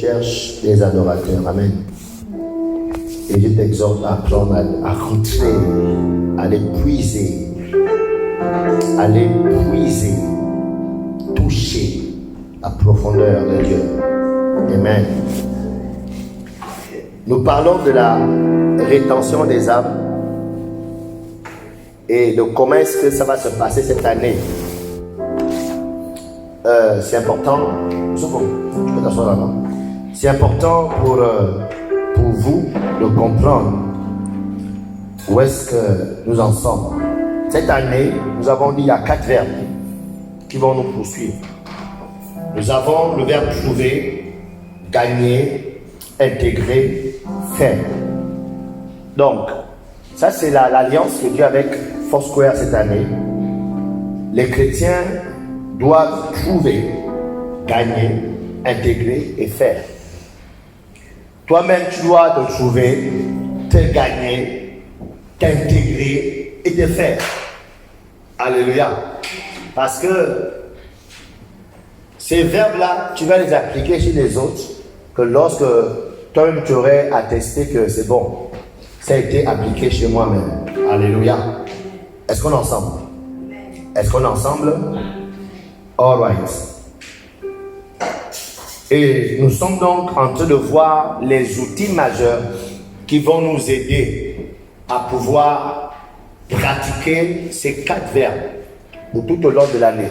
cherche des adorateurs. Amen. Et je t'exhorte à apprendre à rentrer, à les puiser, toucher la profondeur de Dieu. Amen. Nous parlons de la rétention des âmes et de comment est-ce que ça va se passer cette année. C'est important. Tu peux t'asseoir là-bas. C'est important pour vous de comprendre où est-ce que nous en sommes. Cette année, nous avons dit il y a 4 verbes qui vont nous poursuivre. Nous avons le verbe trouver, gagner, intégrer, faire. Donc, ça c'est l'alliance que Dieu a avec Foursquare cette année. Les chrétiens doivent trouver, gagner, intégrer et faire. Toi-même, tu dois te trouver, te gagner, t'intégrer et te faire. Alléluia. Parce que ces verbes-là, tu vas les appliquer chez les autres, que lorsque toi-même tu aurais attesté que c'est bon, ça a été appliqué chez moi-même. Alléluia. Est-ce qu'on est ensemble? Est-ce qu'on est ensemble? All right. Et nous sommes donc en train de voir les outils majeurs qui vont nous aider à pouvoir pratiquer ces 4 verbes tout au long de l'année.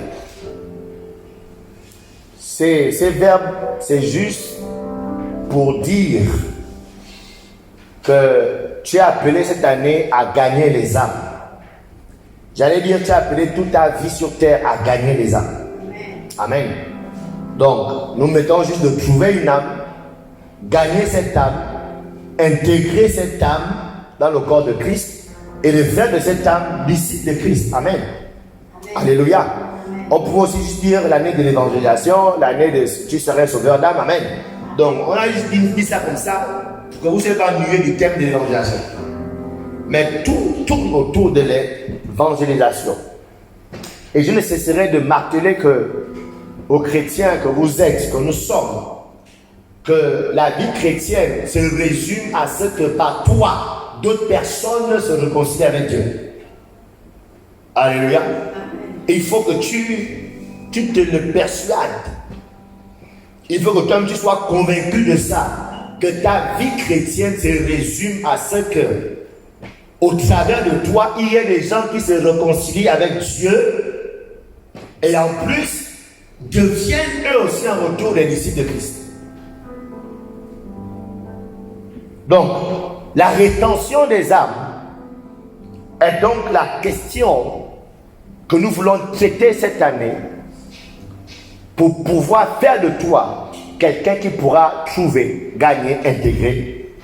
Ces verbes, c'est juste pour dire que tu es appelé cette année à gagner les âmes. J'allais dire, tu es appelé toute ta vie sur terre à gagner les âmes. Amen. Donc, nous mettons juste de trouver une âme, gagner cette âme, intégrer cette âme dans le corps de Christ et de faire de cette âme disciple de Christ. Amen. Alléluia. On peut aussi juste dire l'année de l'évangélisation, l'année de tu serais sauveur d'âme. Amen. Donc, on a juste dit ça comme ça pour que vous ne soyez pas ennuyés du thème de l'évangélisation. Mais tout tourne autour de l'évangélisation. Et je ne cesserai de marteler aux chrétiens que vous êtes, que nous sommes, que la vie chrétienne se résume à ce que par toi, d'autres personnes se réconcilient avec Dieu. Alléluia. Et il faut que tu te le persuades. Il faut que toi-même tu sois convaincu de ça. Que ta vie chrétienne se résume à ce que, au travers de toi, il y a des gens qui se réconcilient avec Dieu et en plus deviennent eux aussi en retour des disciples de Christ. Donc, la rétention des âmes est donc la question que nous voulons traiter cette année pour pouvoir faire de toi quelqu'un qui pourra trouver, gagner, intégrer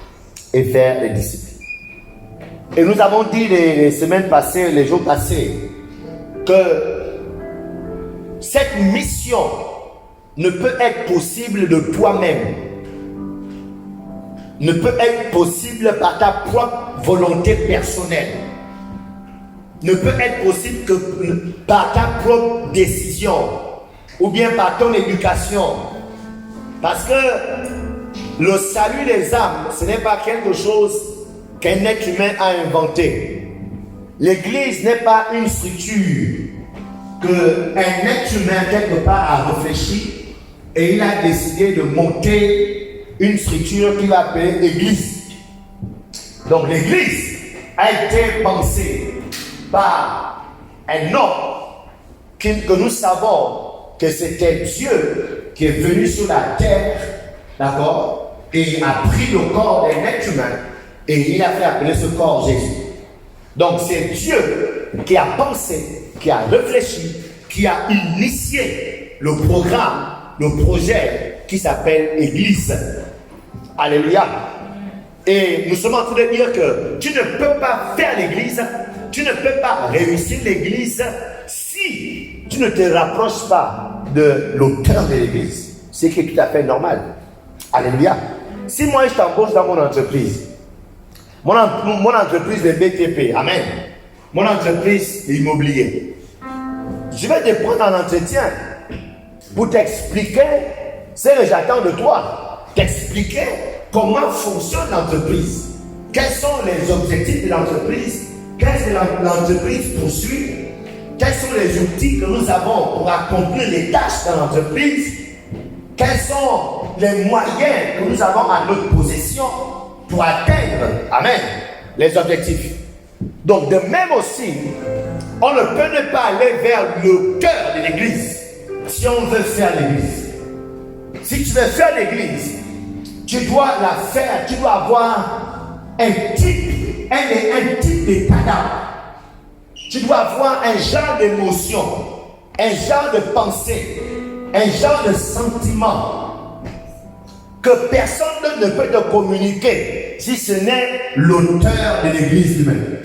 et faire les disciples. Et nous avons dit les semaines passées, les jours passés, que cette mission ne peut être possible de toi-même, ne peut être possible par ta propre volonté personnelle, ne peut être possible que par ta propre décision ou bien par ton éducation. Parce que le salut des âmes, ce n'est pas quelque chose qu'un être humain a inventé. L'église n'est pas une structure qu'un être humain quelque part a réfléchi et il a décidé de monter une structure qu'il va appeler l'église. Donc l'église a été pensée par un homme que nous savons que c'était Dieu qui est venu sur la terre, d'accord, et a pris le corps d'un être humain et il a fait appeler ce corps Jésus. Donc c'est Dieu qui a pensé, qui a réfléchi, qui a initié le programme, le projet qui s'appelle Église. Alléluia. Et nous sommes en train de dire que tu ne peux pas faire l'Église, tu ne peux pas réussir l'Église si tu ne te rapproches pas de l'auteur de l'Église. C'est qui est tout à fait normal. Alléluia. Si moi je t'embauche dans mon entreprise, mon entreprise de BTP, amen, mon entreprise immobilier, je vais te prendre en entretien pour t'expliquer ce que j'attends de toi. d'expliquer comment fonctionne l'entreprise. Quels sont les objectifs de l'entreprise? Qu'est-ce que l'entreprise poursuit? Quels sont les outils que nous avons pour accomplir les tâches dans l'entreprise? Quels sont les moyens que nous avons à notre possession pour atteindre, amen, les objectifs? Donc de même aussi, on ne peut ne pas aller vers le cœur de l'église si on veut faire l'église. Si tu veux faire l'église, tu dois la faire, tu dois avoir un type d'état d'âme. Tu dois avoir un genre d'émotion, un genre de pensée, un genre de sentiment que personne ne peut te communiquer si ce n'est l'auteur de l'église lui-même.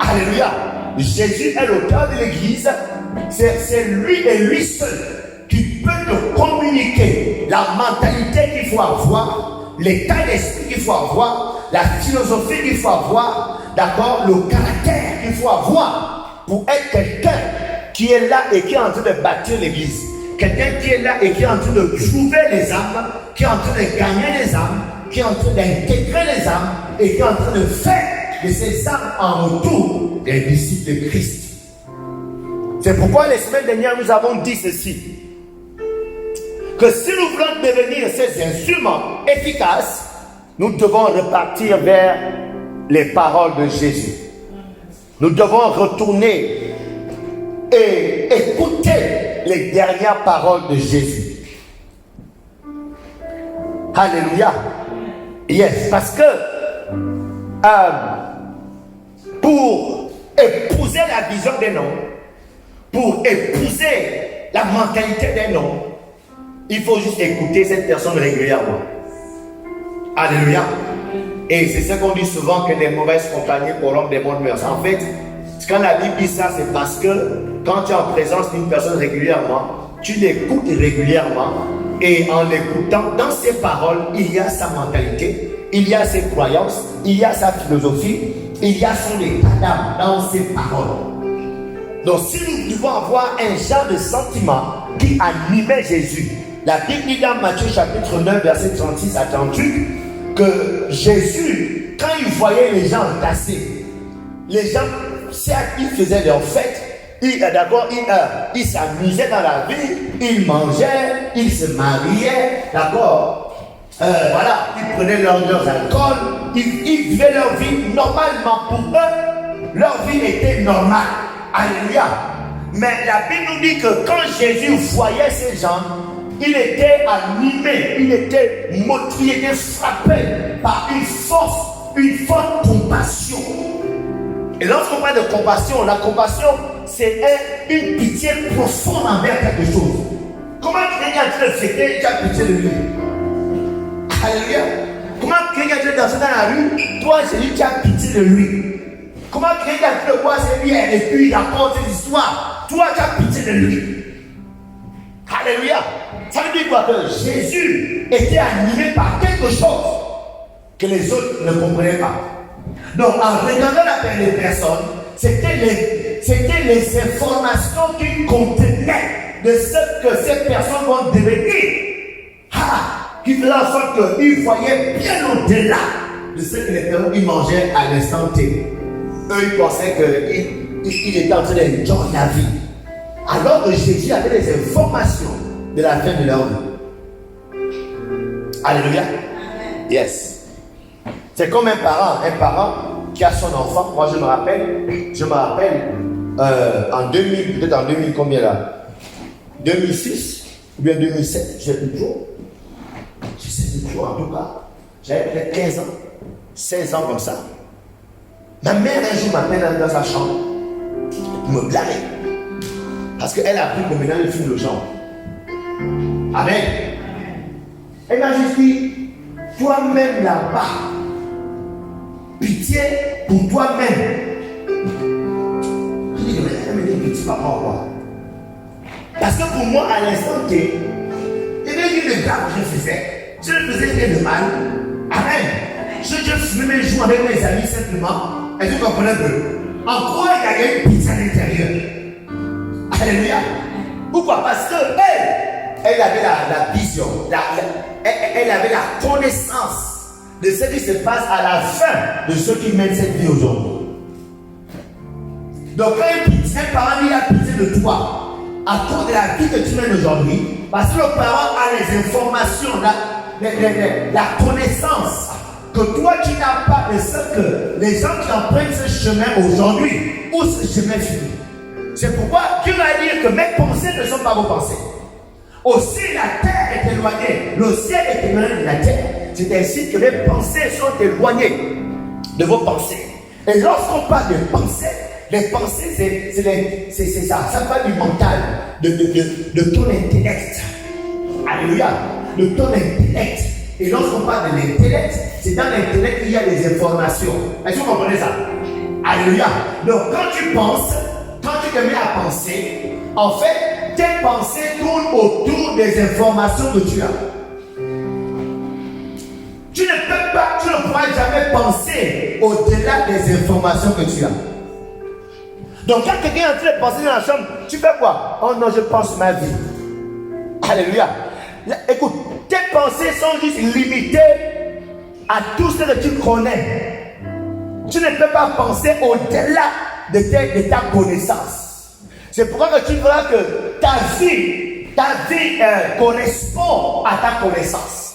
Alléluia. Jésus est l'auteur de l'église. C'est lui et lui seul qui peut te communiquer la mentalité qu'il faut avoir, l'état d'esprit qu'il faut avoir, la philosophie qu'il faut avoir, d'accord, le caractère qu'il faut avoir pour être quelqu'un qui est là et qui est en train de bâtir l'église. Quelqu'un qui est là et qui est en train de trouver les âmes, qui est en train de gagner les âmes, qui est en train d'intégrer les âmes et qui est en train de faire de ces âmes en retour des disciples de Christ. C'est pourquoi les semaines dernières nous avons dit ceci, que si nous voulons devenir ces instruments efficaces, nous devons repartir vers les paroles de Jésus. Nous devons retourner et écouter les dernières paroles de Jésus. Alléluia. Yes, parce que pour épouser la vision d'un homme, pour épouser la mentalité d'un homme, il faut juste écouter cette personne régulièrement. Alléluia. Et c'est ce qu'on dit souvent, que les mauvaises compagnies corrompent des bonnes mœurs. En fait, quand la Bible dit ça, c'est parce que quand tu es en présence d'une personne régulièrement, tu l'écoutes régulièrement, et en l'écoutant, dans ses paroles, il y a sa mentalité, il y a ses croyances, il y a sa philosophie, il y a son état d'âme dans ses paroles. Donc si nous devons avoir un genre de sentiment qui animait Jésus, la Bible dit dans Matthieu chapitre 9, verset 36 à 38, que Jésus, quand il voyait les gens tassés, les gens, certes, ils faisaient leur fête, d'abord, ils s'amusaient dans la vie, ils mangeaient, ils se mariaient, d'accord, voilà, ils prenaient leurs alcools, ils vivaient leur vie normalement. Pour eux, leur vie était normale. Alléluia. Mais la Bible nous dit que quand Jésus voyait ces gens, il était animé, il était motivé, il était frappé par une forte compassion. Et lorsqu'on parle de compassion, la compassion, c'est une pitié profonde envers quelque chose. Comment quelqu'un a dit de fêter, tu as pitié de lui? Alléluia. Comment quelqu'un a dit de danser dans la rue, toi Jésus, tu as pitié de lui? Comment quelqu'un a dit de boire ses bières et puis il raconte ses histoires, toi tu as pitié de lui? Alléluia. Ça veut dire quoi? Que Jésus était animé par quelque chose que les autres ne comprenaient pas. Donc en regardant les personnes, c'était les informations qu'ils contenaient de ce que ces personnes vont devenir. Qui faisait en sorte qu'ils voyaient bien au-delà de ce que les personnes ils mangeaient à l'instant T. Eux, ils pensaient qu'ils étaient en train d'enjoyer la vie. Alors que Jésus avait des informations de la fin de leur vie. Alléluia. Yes. C'est comme un parent qui a son enfant. Moi, je me rappelle en 2000, peut-être en 2000 combien là? 2006 ou bien 2007, je sais toujours, en tout cas. J'avais peut-être 15 ans, 16 ans comme ça. Ma mère un jour m'appelle dans sa chambre pour me blâmer. Parce qu'elle a pris le ménage de film de chambre. Amen. Elle m'a juste dit, toi-même là-bas, pitié pour toi-même. Je dis, mais elle me dit, pitié, papa, quoi? Parce que pour moi, à l'instant T, il y avait une grave que je faisais. Je ne faisais rien de mal. Amen. Je fumais mes jours avec mes amis simplement. Et tu comprenais que en quoi il y avait une pitié à l'intérieur? Alléluia. Pourquoi? Parce que elle avait la vision, elle avait la connaissance de ce qui se passe à la fin de ceux qui mènent cette vie aujourd'hui. Donc quand un parent il a pitié de toi à cause de la vie que tu mènes aujourd'hui, parce que le parent a les informations, la connaissance que toi tu n'as pas, de ce que les gens qui empruntent ce chemin aujourd'hui ou ce chemin fini. C'est pourquoi Dieu va dire que mes pensées ne sont pas vos pensées. Aussi la terre est éloignée, le ciel est éloigné de la terre. C'est ainsi que les pensées sont éloignées de vos pensées. Et lorsqu'on parle de pensées, les pensées, c'est ça parle du mental, de ton intellect. Alléluia, de ton intellect. Et lorsqu'on parle de l'intellect, c'est dans l'intellect qu'il y a des informations. Est-ce que vous comprenez ça? Alléluia. Donc quand tu penses, quand tu te mets à penser, en fait, tes pensées tournent autour des informations que tu as. Tu ne pourras jamais penser au-delà des informations que tu as. Donc quand quelqu'un est en train de penser dans la chambre, tu fais quoi? Oh non, je pense ma vie. Alléluia. Là, écoute, tes pensées sont juste limitées à tout ce que tu connais. Tu ne peux pas penser au-delà de ta connaissance. C'est pourquoi que tu verras que ta vie correspond à ta connaissance.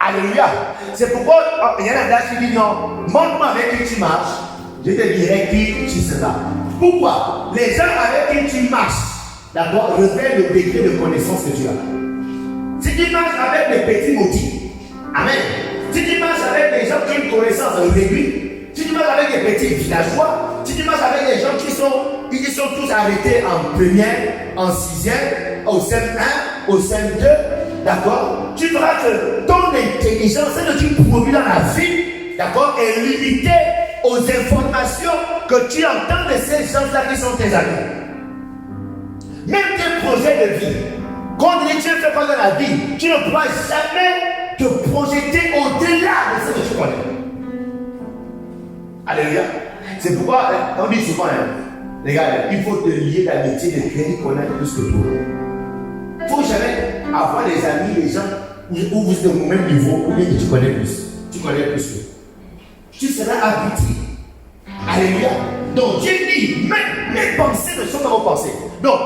Alléluia. C'est pourquoi il y en a qui disent non, montre-moi avec qui tu marches, je te dirai qui tu seras. Pourquoi? Les gens avec qui tu marches, d'abord, révèlent le degré de connaissance que tu as. Si tu marches avec des petits motifs, amen. Si tu marches avec des gens qui ont une connaissance réduite, si tu marches avec des petits villageois, si tu marches avec des gens qui sont tous arrêtés en première, en sixième, au CM1, au CM2, d'accord, tu verras que ton intelligence, ce que tu produis dans la vie, d'accord, est limitée aux informations que tu entends de ces gens-là qui sont tes amis. Même tes projets de vie, quand tu fais quoi dans la vie, tu ne pourras jamais te projeter au-delà de ce que tu connais. Alléluia. C'est pourquoi on dit souvent, les gars, il faut te lier d'amitié, de créer, connaître plus que toi. Il ne faut jamais avoir des amis, des gens où vous êtes au même niveau, ou bien que tu connais plus. Tu connais plus que. Tu seras habitué. Alléluia. Donc Dieu dit, mes pensées ne sont pas vos pensées. Donc,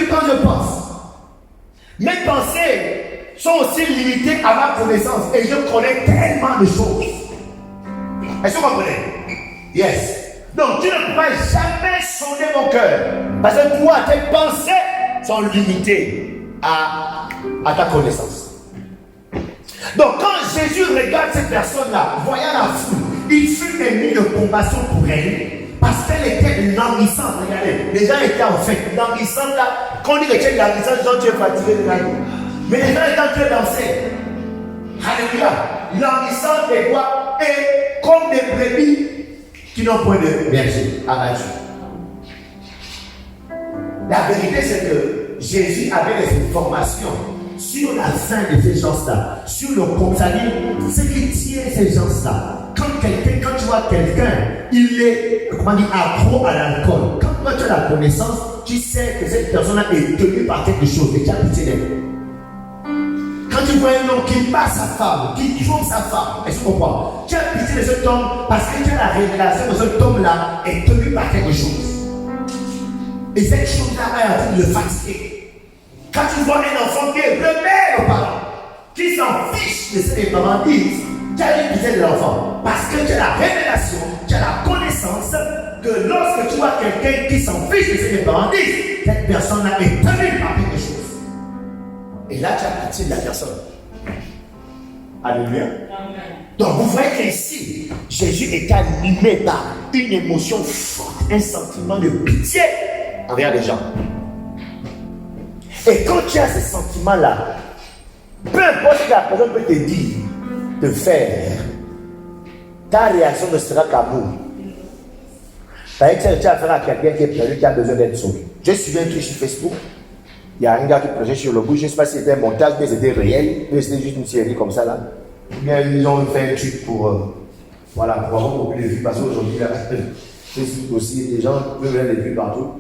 quand je pense, mes pensées sont aussi limitées à ma connaissance et je connais tellement de choses. Est-ce que vous comprenez? Yes. Donc tu ne pourras jamais sonder mon cœur parce que toi, tes pensées sont limitées à ta connaissance. Donc quand Jésus regarde cette personne-là, voyant la foule, il fut ému de compassion pour elle. Parce qu'elle était languissante, regardez, les gens étaient en fait languissantes là. Quand on dit que tu es languissante, genre tu es fatigué de la vie. Mais les gens étaient en train de danser. Alléluia. Languissante et quoi? Et comme des brebis qui n'ont point de berger abattu. La vérité c'est que Jésus avait des informations sur la fin de ces gens-là, sur le compagnie, ce qui tient ces gens-là. Quand tu vois quelqu'un, il est, accro à l'alcool. Quand toi tu as la connaissance, tu sais que cette personne est tenue par quelque chose et tu as pitié d'elle. Quand tu vois un homme qui bat sa femme, qui trompe sa femme, est-ce que tu comprends? Tu as pitié de cet homme parce que tu as la révélation que cet homme-là est tenu par quelque chose. Et cette chose-là est en train de le fatiguer. Quand tu vois un enfant qui est rebelle aux parents, qui s'en fiche de ce que les parents disent, tu as une pitié de l'enfant. Parce que tu as la révélation, tu as la connaissance que lorsque tu vois quelqu'un qui s'en fiche de ce que les parents disent, cette personne-là est tenue par quelque chose. Et là, tu as pitié de la personne. Alléluia. Donc, vous voyez qu'ici, Jésus est animé par une émotion forte, un sentiment de pitié envers les gens. Et quand tu as ce sentiment-là, peu importe ce que la personne peut te dire, de faire, ta réaction ne sera qu'amour. Tu as affaire à quelqu'un qui est perdu, qui a besoin d'être sauvé. J'ai suivi un truc sur Facebook. Il y a un gars qui plongeait sur le bout. Je ne sais pas si c'était un montage, mais c'était réel. Mais c'était juste une série comme ça là. Bien, ils ont fait un truc pour avoir beaucoup de vues. Parce qu'aujourd'hui, Facebook aussi, les gens peuvent avoir des vues partout.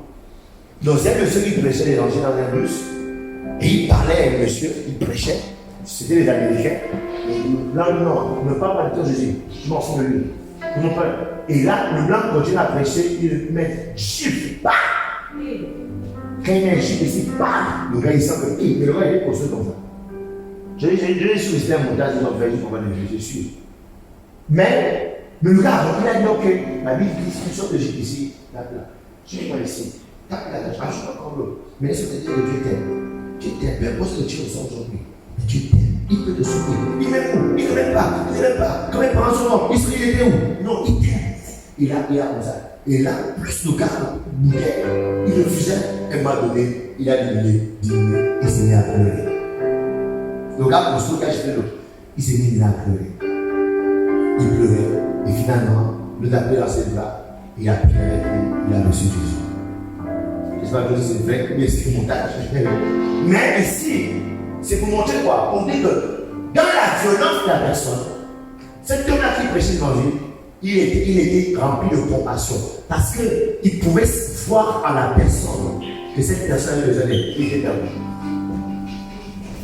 Donc c'est un monsieur qui prêchait l'évangile dans un bus. Et il parlait à un monsieur, il prêchait. C'était les Américains. Et le blanc, non, ne parle pas de toi Jésus. Je m'en fous de lui. Et là, le blanc continue à prêcher, il met gifle. Bah! Quand il met un gifle ici, bah! Le gars il sent que, mais le gars il est construit comme ça. J'ai sous un montage, ils ont fait juste pour voir les je suis. Mais le gars, il a dit ok, la Bible dit une sorte de gifle ici, là. Je vais pas ici. Tape là, je ne sais pas comment l'autre. Mais laisse-moi te dire que Dieu t'aime. Dieu t'aime, peu importe ce que tu ressens aujourd'hui. Mais Dieu t'aime. Il peut te sauver. Il m'aime où? Il ne m'aime pas. Il ne m'aime pas. Quand mes parents sont morts, il était où? Non, il t'aime. Il a comme ça. Et là, plus le gars bouillait, il refusait. À un moment donné, il a diminué. Il s'est mis à pleurer. Le gars, pour ce cas, je l'autre. Il s'est mis à pleurer. Il pleurait. Et finalement, le tapé dans ses bras, il a prié avec lui. Il a reçu Jésus. J'espère que c'est vrai, mais c'est un montage. Mais ici, c'est pour montrer quoi? On dit que dans la violence de la personne, cet homme-là qui prêchait l'évangile, il était rempli de compassion. Parce qu'il pouvait voir à la personne que cette personne était perdue.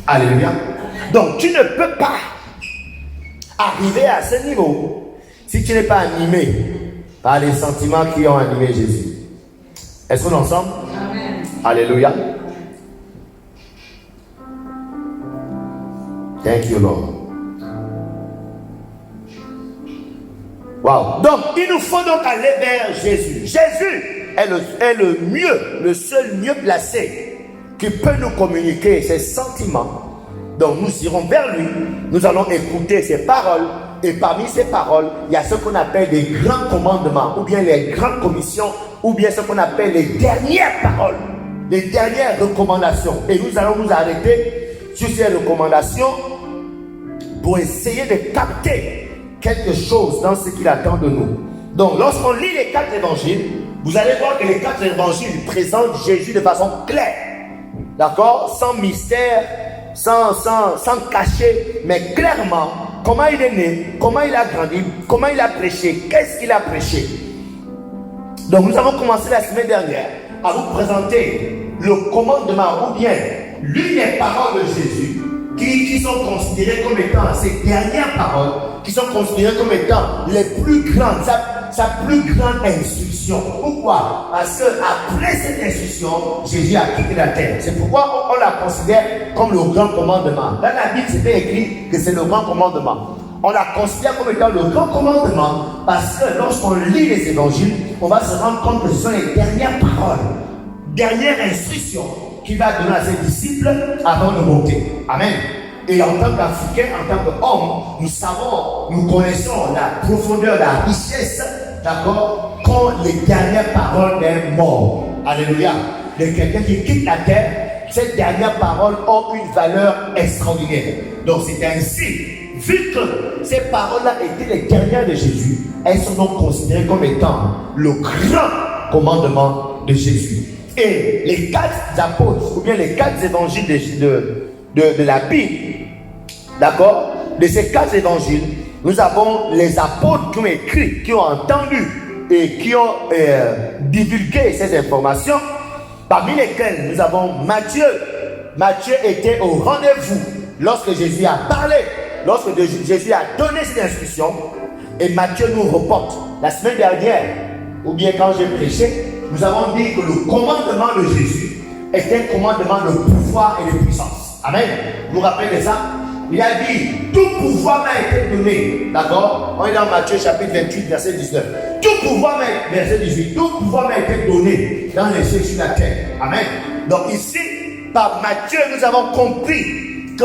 Alléluia. Donc tu ne peux pas arriver à ce niveau si tu n'es pas animé par les sentiments qui ont animé Jésus. Est-ce qu'on est ensemble? Amen. Alléluia. Thank you, Lord. Wow. Donc, il nous faut donc aller vers Jésus. Jésus est le seul mieux placé qui peut nous communiquer ses sentiments. Donc, nous irons vers lui. Nous allons écouter ses paroles. Et parmi ces paroles, il y a ce qu'on appelle les grands commandements, ou bien les grandes commissions, ou bien ce qu'on appelle les dernières paroles, les dernières recommandations. Et nous allons nous arrêter sur ces recommandations pour essayer de capter quelque chose dans ce qu'il attend de nous. Donc, lorsqu'on lit les 4 évangiles, vous allez voir que les 4 évangiles présentent Jésus de façon claire. D'accord? Sans mystère, sans cacher, mais clairement, comment il est né, comment il a grandi, comment il a prêché, qu'est-ce qu'il a prêché. Donc nous avons commencé la semaine dernière à vous présenter le commandement ou bien l'une des paroles de Jésus qui sont considérées comme étant ces dernières paroles, qui sont considérées comme étant les plus grandes, sa plus grande instruction. Pourquoi? Parce qu'après cette instruction, Jésus a quitté la terre. C'est pourquoi on la considère comme le grand commandement. Dans la Bible, c'était écrit que c'est le grand commandement. On la considère comme étant le grand commandement parce que lorsqu'on lit les évangiles, on va se rendre compte que ce sont les dernières paroles, dernières instructions qu'il va donner à ses disciples avant de monter. Amen. Et en tant qu'Africains, en tant qu'hommes, nous savons, nous connaissons la profondeur, la richesse, d'accord, qu'ont les dernières paroles d'un mort. Alléluia. De quelqu'un qui quitte la terre, ces dernières paroles ont une valeur extraordinaire. Donc c'est ainsi. Vu que ces paroles-là étaient les dernières de Jésus, elles sont donc considérées comme étant le grand commandement de Jésus. Et les 4 apôtres, ou bien les 4 évangiles de la Bible, d'accord, de ces 4 évangiles, nous avons les apôtres qui ont écrit, qui ont entendu et qui ont divulgué ces informations, parmi lesquels nous avons Matthieu. Matthieu était au rendez-vous lorsque Jésus a parlé, lorsque Jésus a donné cette instruction. Et Matthieu nous reporte. La semaine dernière, ou bien quand j'ai prêché, nous avons dit que le commandement de Jésus est un commandement de pouvoir et de puissance. Amen. Vous vous rappelez de ça? Il a dit, tout pouvoir m'a été donné. D'accord? On est dans Matthieu chapitre 28, verset 19. Tout pouvoir verset 18. Tout pouvoir m'a été donné dans les cieux et sur la terre. Amen. Donc ici, par Matthieu, nous avons compris que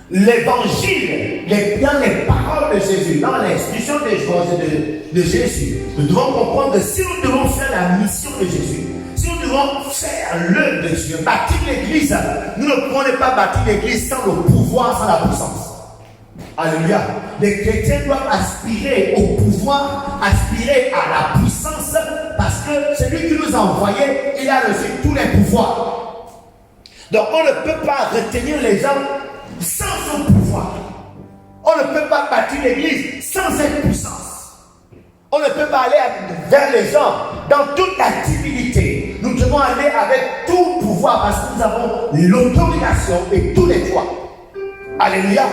l'évangile, dans les paroles de Jésus, dans l'instruction de Jésus, nous devons comprendre que si nous devons faire la mission de Jésus, si nous devons faire l'œuvre de Dieu, bâtir l'église, nous ne pouvons pas bâtir l'église sans le pouvoir, sans la puissance. Alléluia. Les chrétiens doivent aspirer au pouvoir, aspirer à la puissance, parce que celui qui nous a envoyés, il a reçu tous les pouvoirs. Donc on ne peut pas retenir les gens sans son pouvoir. On ne peut pas bâtir l'église sans cette puissance. On ne peut pas aller vers les gens dans toute la divinité. Nous devons aller avec tout pouvoir parce que nous avons l'autorisation et tous les droits. Alléluia.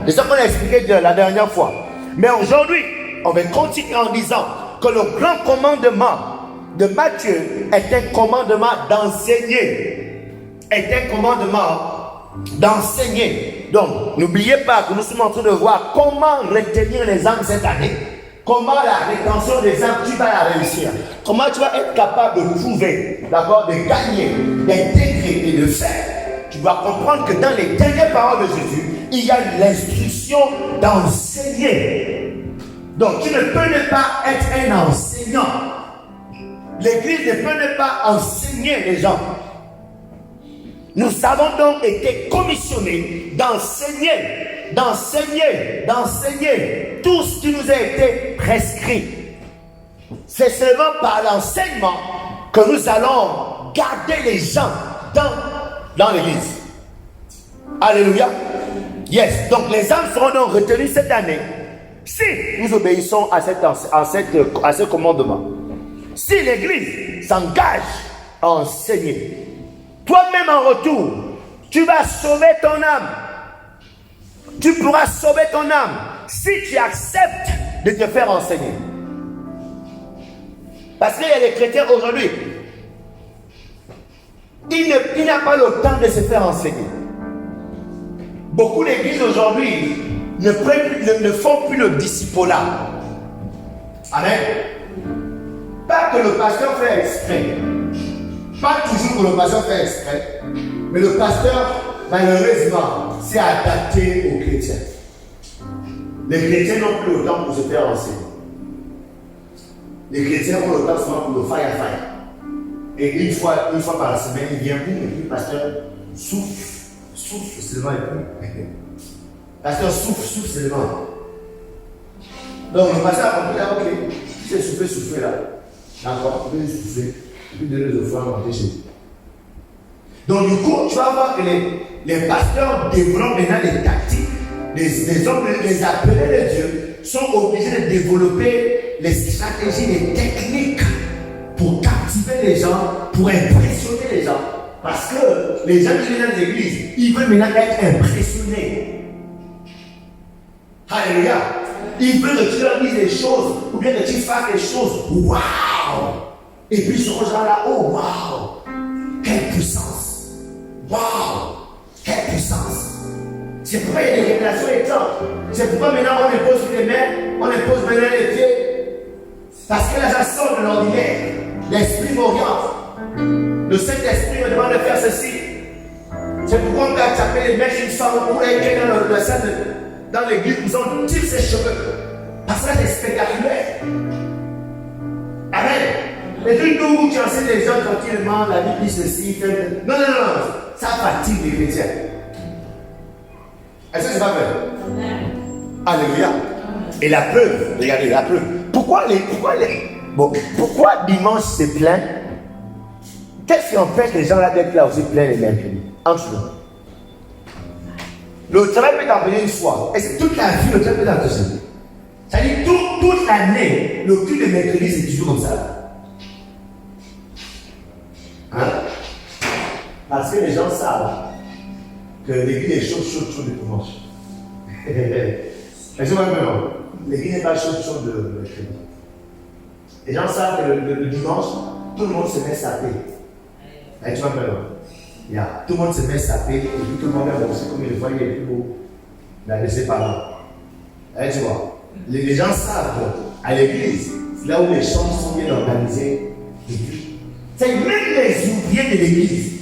C'est ça qu'on a expliqué la dernière fois. Mais aujourd'hui, on va continuer en disant que le grand commandement de Matthieu est un commandement d'enseigner. Est un commandement d'enseigner. Donc, n'oubliez pas que nous sommes en train de voir comment retenir les âmes cette année. Comment la rétention des âmes, tu vas la réussir. Comment tu vas être capable de trouver, d'accord, de gagner, d'intégrer et de faire. Tu dois comprendre que dans les dernières paroles de Jésus, il y a l'instruction d'enseigner. Donc, tu ne peux ne pas être un enseignant. L'église ne peut ne pas enseigner les gens. Nous avons donc été commissionnés d'enseigner tout ce qui nous a été prescrit. C'est seulement par l'enseignement que nous allons garder les gens dans l'église. Alléluia. Yes. Donc les âmes seront donc retenues cette année si nous obéissons à ce commandement. Si l'église s'engage à enseigner, toi-même en retour, tu vas sauver ton âme. Tu pourras sauver ton âme si tu acceptes de te faire enseigner. Parce qu'il y a des chrétiens aujourd'hui, il n'a pas le temps de se faire enseigner. Beaucoup d'églises aujourd'hui ne font plus le discipulat. Amen. Pas que le pasteur fait exprès. Pas toujours que le pasteur fait exprès. Mais le pasteur, malheureusement, s'est adapté aux chrétiens. Les chrétiens n'ont plus le temps pour se faire enseigner. Les chrétiens ont le temps seulement pour le fire. Et une fois par semaine, il vient pour et puis le pasteur souffle seulement. Le pasteur souffle seulement. Donc le pasteur a compris là, ok, si c'est souffler là, d'accord, vous pouvez souffler, puis donner les offrandes monter chez vous. Donc du coup, tu vas voir que les pasteurs développent maintenant des tactiques, des hommes, les appelés de Dieu sont obligés de développer les stratégies, les techniques pour captiver les gens, pour impressionner les gens. Parce que les gens qui viennent dans l'église, ils veulent maintenant être impressionnés. Alléluia. Ils veulent que tu leur dises des choses, ou bien que tu fasses des choses. Waouh! Et puis ils seront là, oh waouh! Quelle puissance! Waouh! Quelle puissance! C'est pourquoi il y a des révélations étranges. C'est pourquoi maintenant on impose les mains, on impose maintenant les pieds. Parce que là, ça sort de l'ordinaire. L'esprit m'oriente. Le Saint-Esprit me demande de faire ceci. C'est pourquoi on a tapé les mains d'une femme ou quelqu'un dans la salle, dans l'église, où on tire ses cheveux. Parce que là, c'est spectaculaire. Amen. Et puis nous, tu enseignes les gens tranquillement, la Bible dit ceci. Non. Ça fatigue les chrétiens. Est-ce que c'est pas vrai? Alléluia. Et la preuve, regardez la preuve. Pourquoi dimanche c'est plein? Qu'est-ce qui empêche les gens là d'être là aussi plein les mercredis? Entre nous. Le travail peut t'empêcher une fois. Et c'est toute la vie, le travail peut t'empêcher. C'est-à-dire toute l'année, le culte de mercredi c'est toujours comme ça. Hein? Parce que les gens savent que l'église est chaude de dimanche. Mais c'est vraiment non. L'église n'est pas chaude de mercredi. Les gens savent que le dimanche, tout le monde se met à saper. Et tu vois maintenant. Tout le monde se met à saper et puis tout le monde va bosser comme il le voit, il est plus beau. De ses parents. Et tu vois. Les gens savent qu'à l'église, c'est là où les chambres sont bien organisées. C'est même les ouvriers de l'église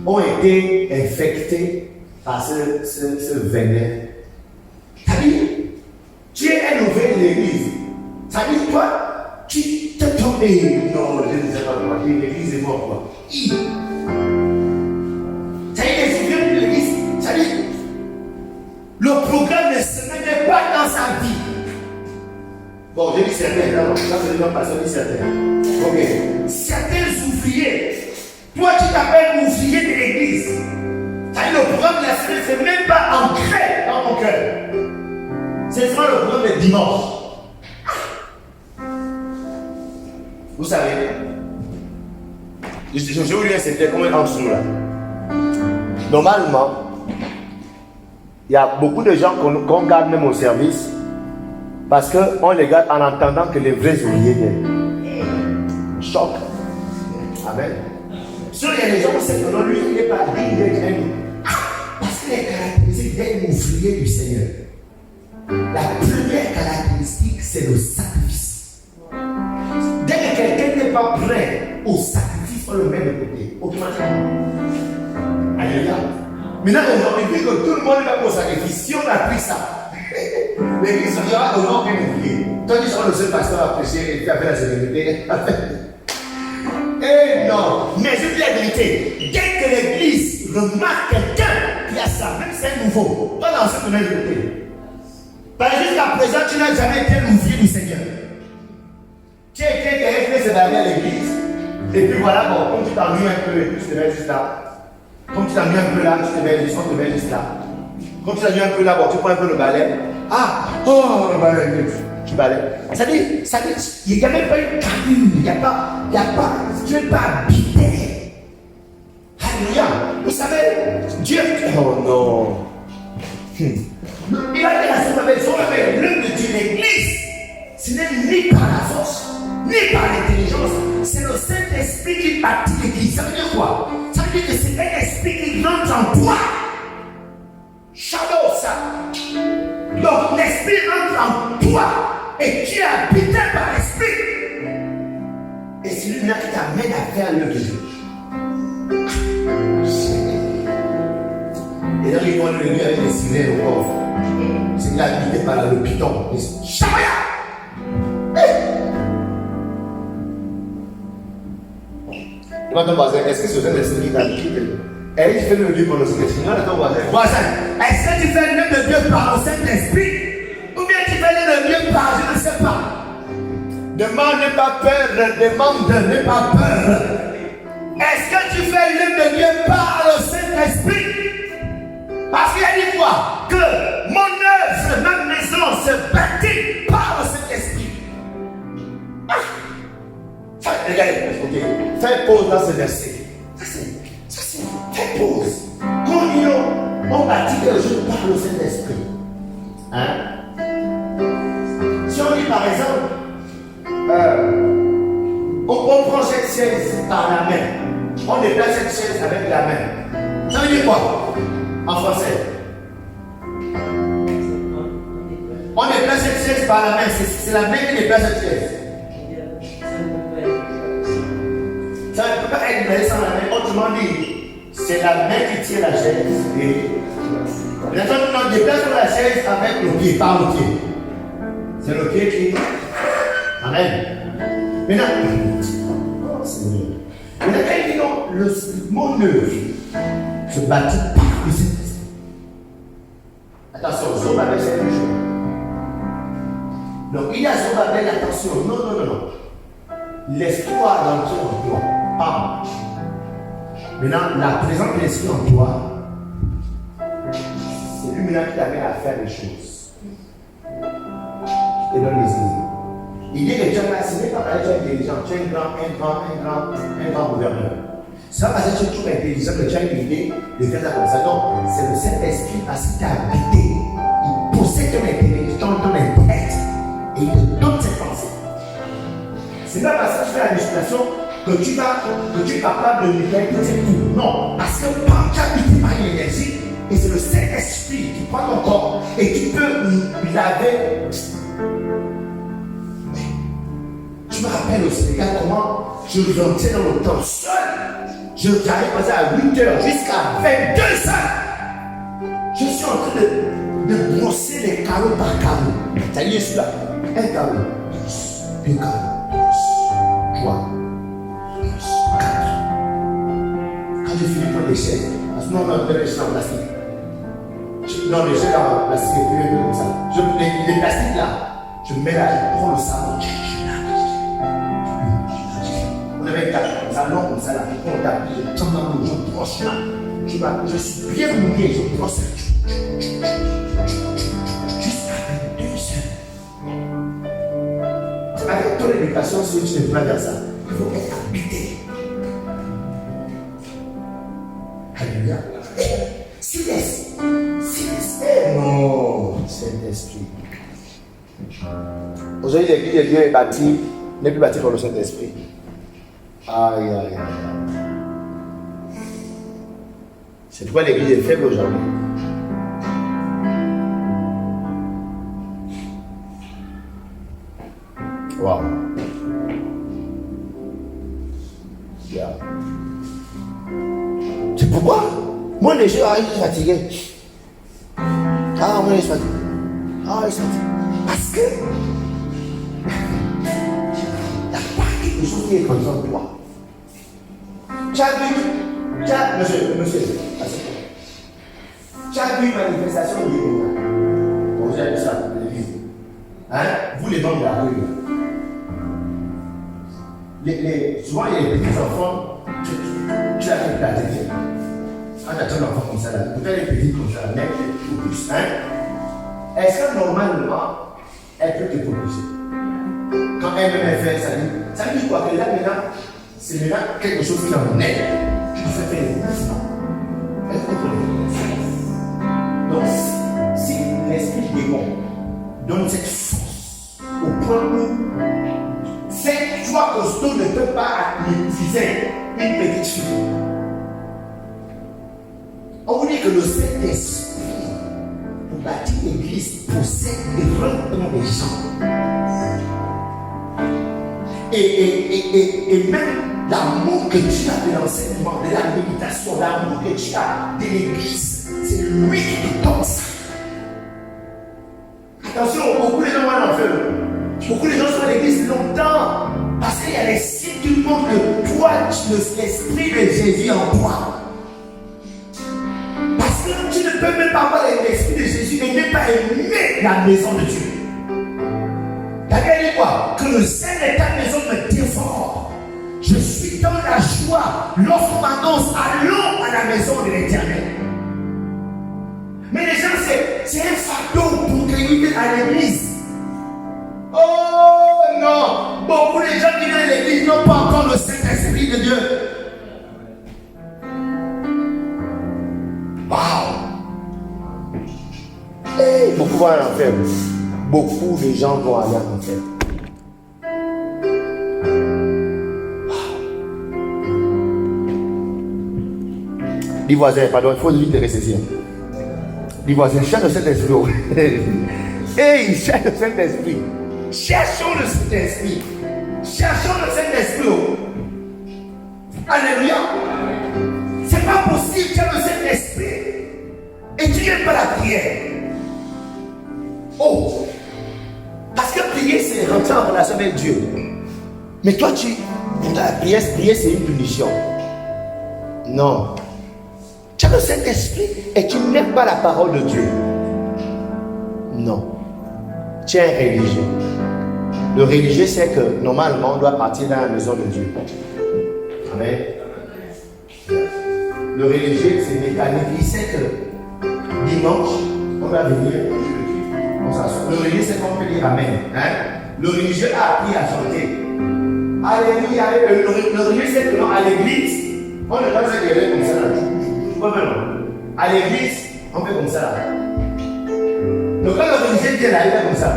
ont été infectés par ce venin. C'est-à-dire, tu es un ouvrier de l'église. C'est-à-dire, toi, tu te tombes et non, je ne sais pas quoi, l'église est morte quoi. C'est-à-dire, les ouvriers de l'église, c'est-à-dire, le programme ne se mettait pas dans sa vie. Bon, je dis certains, là, ça c'est le pasteur dit certains. Ok. Certains ouvriers, toi tu t'appelles ouvrier de l'église. C'est-à-dire, le programme de la semaine, c'est même pas ancré dans ton cœur. C'est seulement le programme de dimanche. Vous savez, Je vais vous dire, c'était comme en dessous là. Normalement, il y a beaucoup de gens qu'on garde même au service parce qu'on les garde en attendant que les vrais ouvriers viennent. Choc. Amen. Sur il y a des gens qui savent que non, lui, il n'est pas digne d'être un. Parce qu'il est caractérisé d'être ouvrier du Seigneur. La première caractéristique, c'est le sacrifice. Dès que quelqu'un n'est pas prêt au sacrifice, on le met de côté. Automatiquement. Alléluia. Maintenant, aujourd'hui, vu que tout le monde va au sacrifice, si on a pris ça, l'église sera au nom qu'un ouvrier. Toi, tu seras le seul pasteur à prêcher et tu as fait la sécurité. Eh non, mais je dis la vérité. Dès que l'église remarque quelqu'un qui a ça, même si c'est nouveau, pas dans ce que de côté. Parce que jusqu'à présent, tu n'as jamais été l'ouvrier du Seigneur. Tu as été quelqu'un qui s'est derrière l'église. Et puis voilà, bon, comme tu t'ennuies un peu, et puis tu te mets juste là. Comme tu t'ennuies un peu là, tu te mets juste, on te met juste là. Comme tu t'ennuies un peu là, bon, tu prends un peu le balai. Ah, oh, le balai, tu balais. Ça dit, il n'y a même pas une cabine, il n'y a pas, tu n'es pas habité. Alléluia. Vous savez, Dieu, oh non. Il a dit à son avec l'œuvre de Dieu, l'église, ce n'est ni par la force, ni par l'intelligence, c'est le Saint-Esprit qui bâtit l'église. Ça veut dire quoi? Ça veut dire que c'est un esprit qui rentre en toi. Shadow, ça. Donc l'esprit rentre en toi et tu es habité par l'esprit. Et c'est lui-même qui t'amène à faire l'œuvre de Dieu. Et là, ils vont le lui avec les sirènes au corps. C'est qu'il a habité par le piton. Chabaya! Demande ton voisin, est-ce que c'est un esprit qui t'a habité? Et il fait le Dieu pour le Saint-Esprit. Demande ton voisin. Voisin, est-ce que tu fais l'œuvre de Dieu par le Saint-Esprit? Ou bien tu fais l'œuvre de Dieu par, je ne sais pas. Demande, n'aie pas peur. Demande, n'aie pas peur. Est-ce que tu fais l'œuvre de Dieu par le Saint-Esprit? Parce qu'il a dit quoi? Que mon œuvre, ma maison se bâtit par le Saint-Esprit. Ah! Regardez, ok. Fais pause dans ce verset. Ça c'est. Fais pause. Quand on bâtit quelque chose par le Saint-Esprit. Hein? Si on dit par exemple, on prend cette chaise par la main. On déplace cette chaise avec la main. Ça veut dire quoi? En français. On déplace cette chaise par la main. C'est la main qui déplace cette chaise. Ça ne peut pas être déplacé sans la main. Autrement dit, c'est la main qui tient la chaise. Maintenant, on déplace la chaise avec le pied, par le pied. C'est le pied qui. Amen. Maintenant, il dit non, mon œuvre se bâtit par le Saint-Esprit. Attention, Zorobabel, c'est une chose. Donc, il y a Zorobabel, attention, non. L'espoir dans Dieu en toi. Ah. Maintenant, la présence de l'esprit en toi, c'est lui maintenant qui t'amène à faire les choses. Et donne les idées. Il dit que tu n'est pas parce que tu es intelligent, tu es un grand gouverneur. C'est pas parce que tu es trop intelligent que tu as une idée de faire ça comme ça. Non, c'est le Saint-Esprit parce qu'il t'a habité. Il possède ton intelligence, ton intellect et il te donne cette pensée. C'est pas parce que tu fais la musculation que tu es capable de faire tous ces coups. Non, parce que quand tu as habité par une énergie, et c'est le Saint-Esprit qui prend ton corps et qui peut laver. Je me rappelle au Sénégal comment je rentrais dans le temps seul. J'arrive à 8h jusqu'à 22h. Je suis en train de brosser les carreaux par carreau. Ça y est, je suis là. Un carreau, deux carreaux, trois, quatre. Quand je finis par l'échelle, parce que nous on a de l'échelle en plastique. Non, l'échelle en plastique est plus comme ça. Les plastiques là, je mets là, je prends le savon. On avait 4 salons comme ça là, on tape, je tombe dans l'eau, je brosse là. Je suis bien mouillé, je brosse jusqu'à 22h. Avec ton éducation, si tu ne peux pas faire ça, il faut être habité. Saint-Esprit. Aujourd'hui, l'église de Dieu est bâtie, n'est plus bâtie par le Saint-Esprit. Aïe, aïe, aïe. C'est pourquoi l'église est faible aujourd'hui. Wow. Yeah. C'est pourquoi moi, les gens, je suis fatigué. Ah, moi, je suis fatigué. Ah, je suis fatigué. Parce que il n'y a pas quelque chose qui est comme ça de toi. Tu as vu, monsieur, tu as vu une manifestation de Yéhovah. Bon, vous avez vu ça, l'église. Hein? Vous, les membres de la rue. Souvent, il y a les petits enfants, tu as fait la tête. Quand tu as un enfant comme ça, là, tu as les petits comme ça, mais ou plus. Hein? Est-ce que normalement, elle peut te propulser? Quand elle-même fait ça dit quoi? Que là, maintenant, c'est maintenant quelque chose qui en est, qui te fait faire des mouvements. Est-ce que vous comprenez? Donc, si l'esprit démon donne cette force au point où cette foi costaud ne peut pas maîtriser une petite fille. On vous dit que le Saint-Esprit, pour bâtir l'église, possède et reprend les gens. Et même l'amour que tu as de l'enseignement, de la méditation, l'amour que tu as de l'église, c'est lui qui te donne ça. Attention, beaucoup de gens vont en faire. Beaucoup de gens sont à l'église longtemps parce qu'il y a des signes qui montrent que toi, l'esprit de Jésus en toi. Parce que tu ne peux même pas avoir l'esprit de Jésus et ne pas aimer la maison de Dieu. La Bible dit quoi? Que le Seigneur de ta maison me défend. Je suis dans la joie lorsqu'on m'annonce allons à la maison de l'Éternel. Mais les gens, c'est un fardeau pour venir à l'église. Oh non! Beaucoup de gens qui viennent à l'église n'ont pas encore le Saint-Esprit de Dieu. Waouh! Hey, beaucoup vont aller en enfer. Beaucoup de gens vont aller en enfer. Dis voisin, pardon, il faut vite te ressaisir. Dis voisin, cherche le Saint-Esprit. Hey, cherche le Saint-Esprit. Cherchons le Saint-Esprit. Cherchons le Saint-Esprit. Alléluia. C'est pas possible, tu as le Saint-Esprit et tu n'aimes pas la prière. Oh. Parce que prier, c'est rentrer en relation avec Dieu. Mais toi, pour ta prière, c'est une punition. Non. Tu as le Saint-Esprit et tu n'aimes pas la parole de Dieu. Non. Tu es un religieux. Le religieux, c'est que normalement, on doit partir dans la maison de Dieu. Amen. Le religieux, c'est mécanique. Il sait que dimanche, on va venir. Le religieux, c'est qu'on peut dire Amen. Hein? Le religieux a appris à chanter. Alléluia. Le religieux, c'est que non, à l'église, on ne peut pas se guérir comme ça. À l'église, on fait comme ça. Donc quand le religieux vient là, il fait comme ça.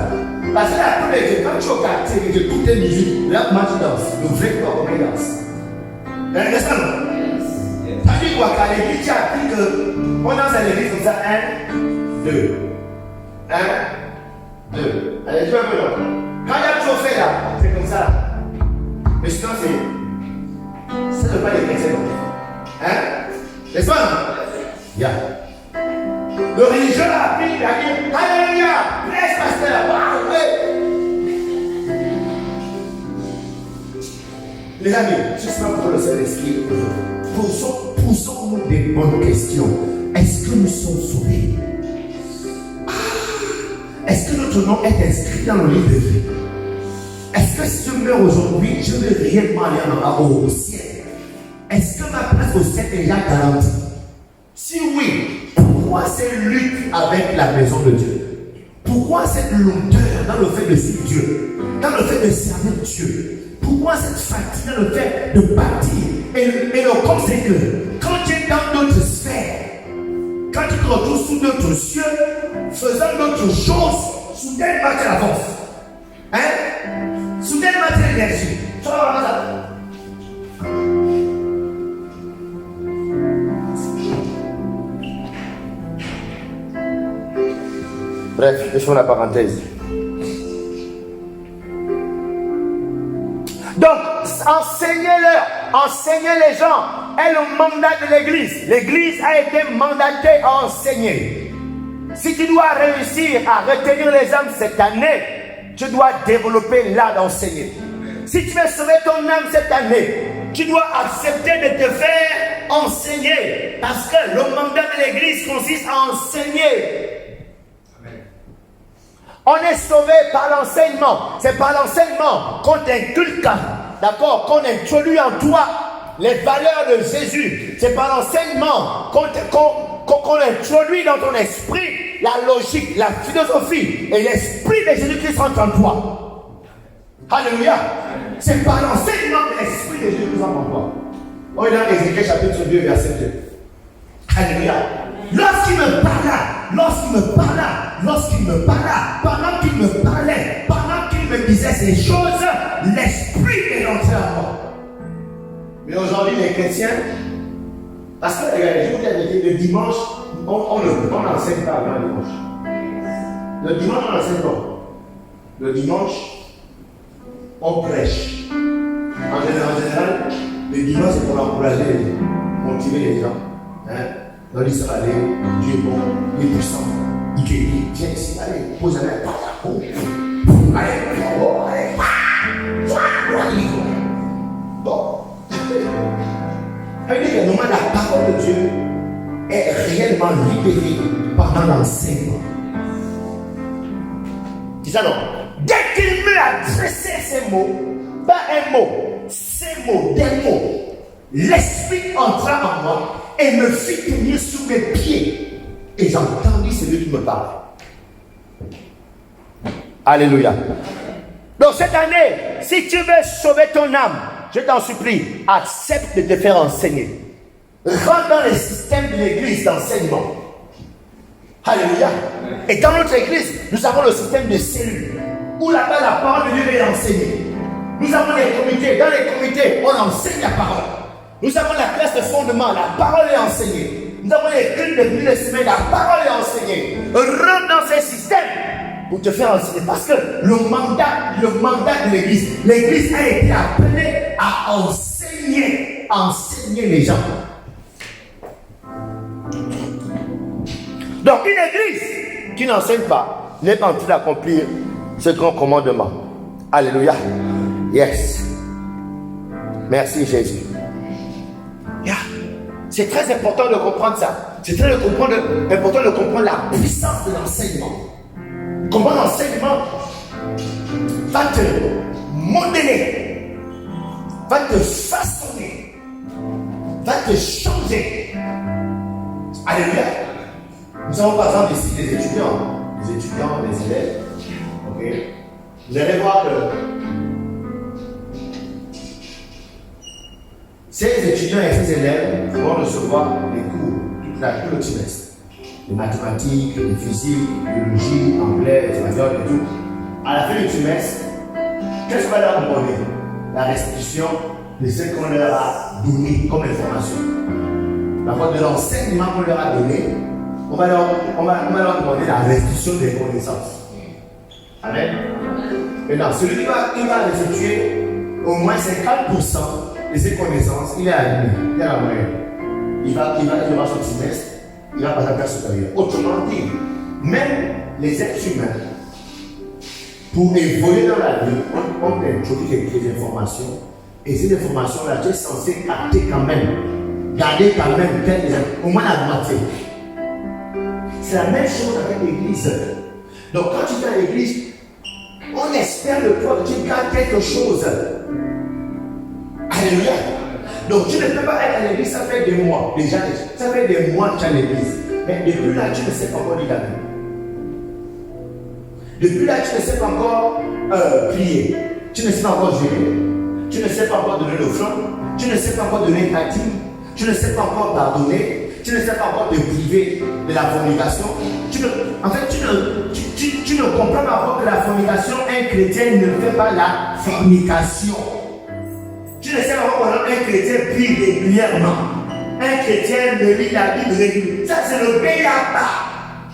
Parce que là, quand tu es au quartier, tu écoutes tes musiques, là, comment tu danses? Le vrai corps, comment il danse? N'est-ce pas non? Ça dit quoi? Qu'à l'église, tu as appris qu'on danse à l'église comme ça. 1, 2. 1, 2. Allez, tu vas un peu là. Quand il y a tout fait là, c'est comme ça. Mais sinon, ça ne veut pas les chrétiens. Hein? N'est-ce pas non? Yeah. Le religieux a appris, il a dit Alléluia, presse pasteur. Wow, ouais. Les amis, justement pour le Saint-Esprit, posons-nous des bonnes questions. Est-ce que nous sommes sauvés? Est-ce que notre nom est inscrit dans le livre de vie? Est-ce que si je meurs aujourd'hui, je vais réellement aller au ciel? Est-ce que ma place au ciel est déjà garantie? Si oui, pourquoi cette lutte avec la maison de Dieu? Pourquoi cette longueur dans le fait de suivre Dieu? Dans le fait de servir Dieu? Pourquoi cette fatigue dans le fait de bâtir? Et le comme c'est que quand tu es dans d'autres sphères, quand tu d'autres sous d'autres cieux, faisant d'autres choses, sous telle matière avance. Hein? Sous telle matière d'énergie. Tu vas voir ça. Bref, je fais la parenthèse. Donc, enseignez les gens est le mandat de l'Église. L'Église a été mandatée à enseigner. Si tu dois réussir à retenir les âmes cette année, tu dois développer l'art d'enseigner. Si tu veux sauver ton âme cette année, tu dois accepter de te faire enseigner. Parce que le mandat de l'Église consiste à enseigner. On est sauvé par l'enseignement. C'est par l'enseignement qu'on t'inculque, d'accord, qu'on introduit en toi les valeurs de Jésus. C'est par l'enseignement qu'on introduit dans ton esprit la logique, la philosophie et l'esprit de Jésus-Christ entre en toi. Alléluia. C'est par l'enseignement que l'esprit de Jésus-Christ entre en toi. On est dans Ézéchiel chapitre 2, verset 2. Alléluia. Lorsqu'il me parlait, pendant qu'il me disait ces choses, l'esprit est entré en moi. Mais aujourd'hui, les chrétiens, parce que regardez, je vous dis la vérité, le dimanche, on n'enseigne pas avant le dimanche. Le dimanche, on n'enseigne pas. Le dimanche, on prêche. En général, le dimanche, c'est pour encourager, motiver les gens. Hein? Donc, ils sont allés, Dieu est bon, il est puissant, il guérit, viens ici, allez, pose la main, allez, bon. Ça veut dire que normalement, la parole de Dieu est réellement libérée pendant l'enseignement. Dis ça non. Dès qu'il me adressait ces mots, pas un mot, ces mots, des mots, l'esprit entra en moi et me fit tenir sous mes pieds. Et j'entendis celui qui me parlait. Alléluia. Donc cette année, si tu veux sauver ton âme, je t'en supplie, accepte de te faire enseigner. Rentre dans le système de l'église d'enseignement. Alléluia. Et dans notre église, nous avons le système de cellules, où là-bas la parole de Dieu est enseignée. Nous avons les comités. Dans les comités, on enseigne la parole. Nous avons la classe de fondement, la parole est enseignée. Nous avons les cultes de milieu de semaine, la parole est enseignée. Rentre dans ces systèmes pour te faire enseigner. Parce que le mandat de l'église a été appelé à enseigner les gens. Donc une église qui n'enseigne pas n'est pas en train d'accomplir ce grand commandement. Alléluia. Yes. Merci Jésus. Yeah. C'est très important de comprendre ça. C'est très important de comprendre la puissance de l'enseignement. Comment l'enseignement va te modeler, va te façonner, va te changer. Alléluia. Nous avons par exemple ici des étudiants, des élèves. Ok. Vous allez voir que ces étudiants et ces élèves vont recevoir des cours tout le trimestre. Les mathématiques, les physique, biologie, anglais, espagnol et tout. À la fin du trimestre, qu'est-ce qu'on va leur demander? La restitution de ce qu'on leur a donné comme information. D'abord, de l'enseignement qu'on leur a donné, on va leur demander la restitution des connaissances. Amen. Maintenant, celui qui va restituer au moins 50% de ses connaissances, il est admis, il est à la moyenne. Il va son trimestre, il va passer à la classe supérieure. Autrement dit, même les êtres humains, pour évoluer dans la vie, on introduit quelques informations. Et ces informations-là, tu es censé capter quand même, garder quand même, au moins la moitié. C'est la même chose avec l'église. Donc quand tu viens à l'église, on espère le toi que tu gardes quelque chose. Alléluia. Donc tu ne peux pas être à l'église, ça fait des mois. Déjà, ça fait des mois que tu es à l'église. Mais depuis là, tu ne sais pas encore lire la Bible. Depuis là, tu ne sais pas encore prier. Tu ne sais pas encore gérer. Tu ne sais pas encore donner l'offrande. Tu ne sais pas encore donner ta dîme. Tu ne sais pas encore pardonner. Tu ne sais pas encore te priver. de la fornication. En fait, tu ne comprends pas que la fornication, un chrétien ne fait pas la fornication. Tu ne sais pas comment un chrétien prie régulièrement. Un chrétien ne lit la Bible régulièrement. Ça, c'est le béaba.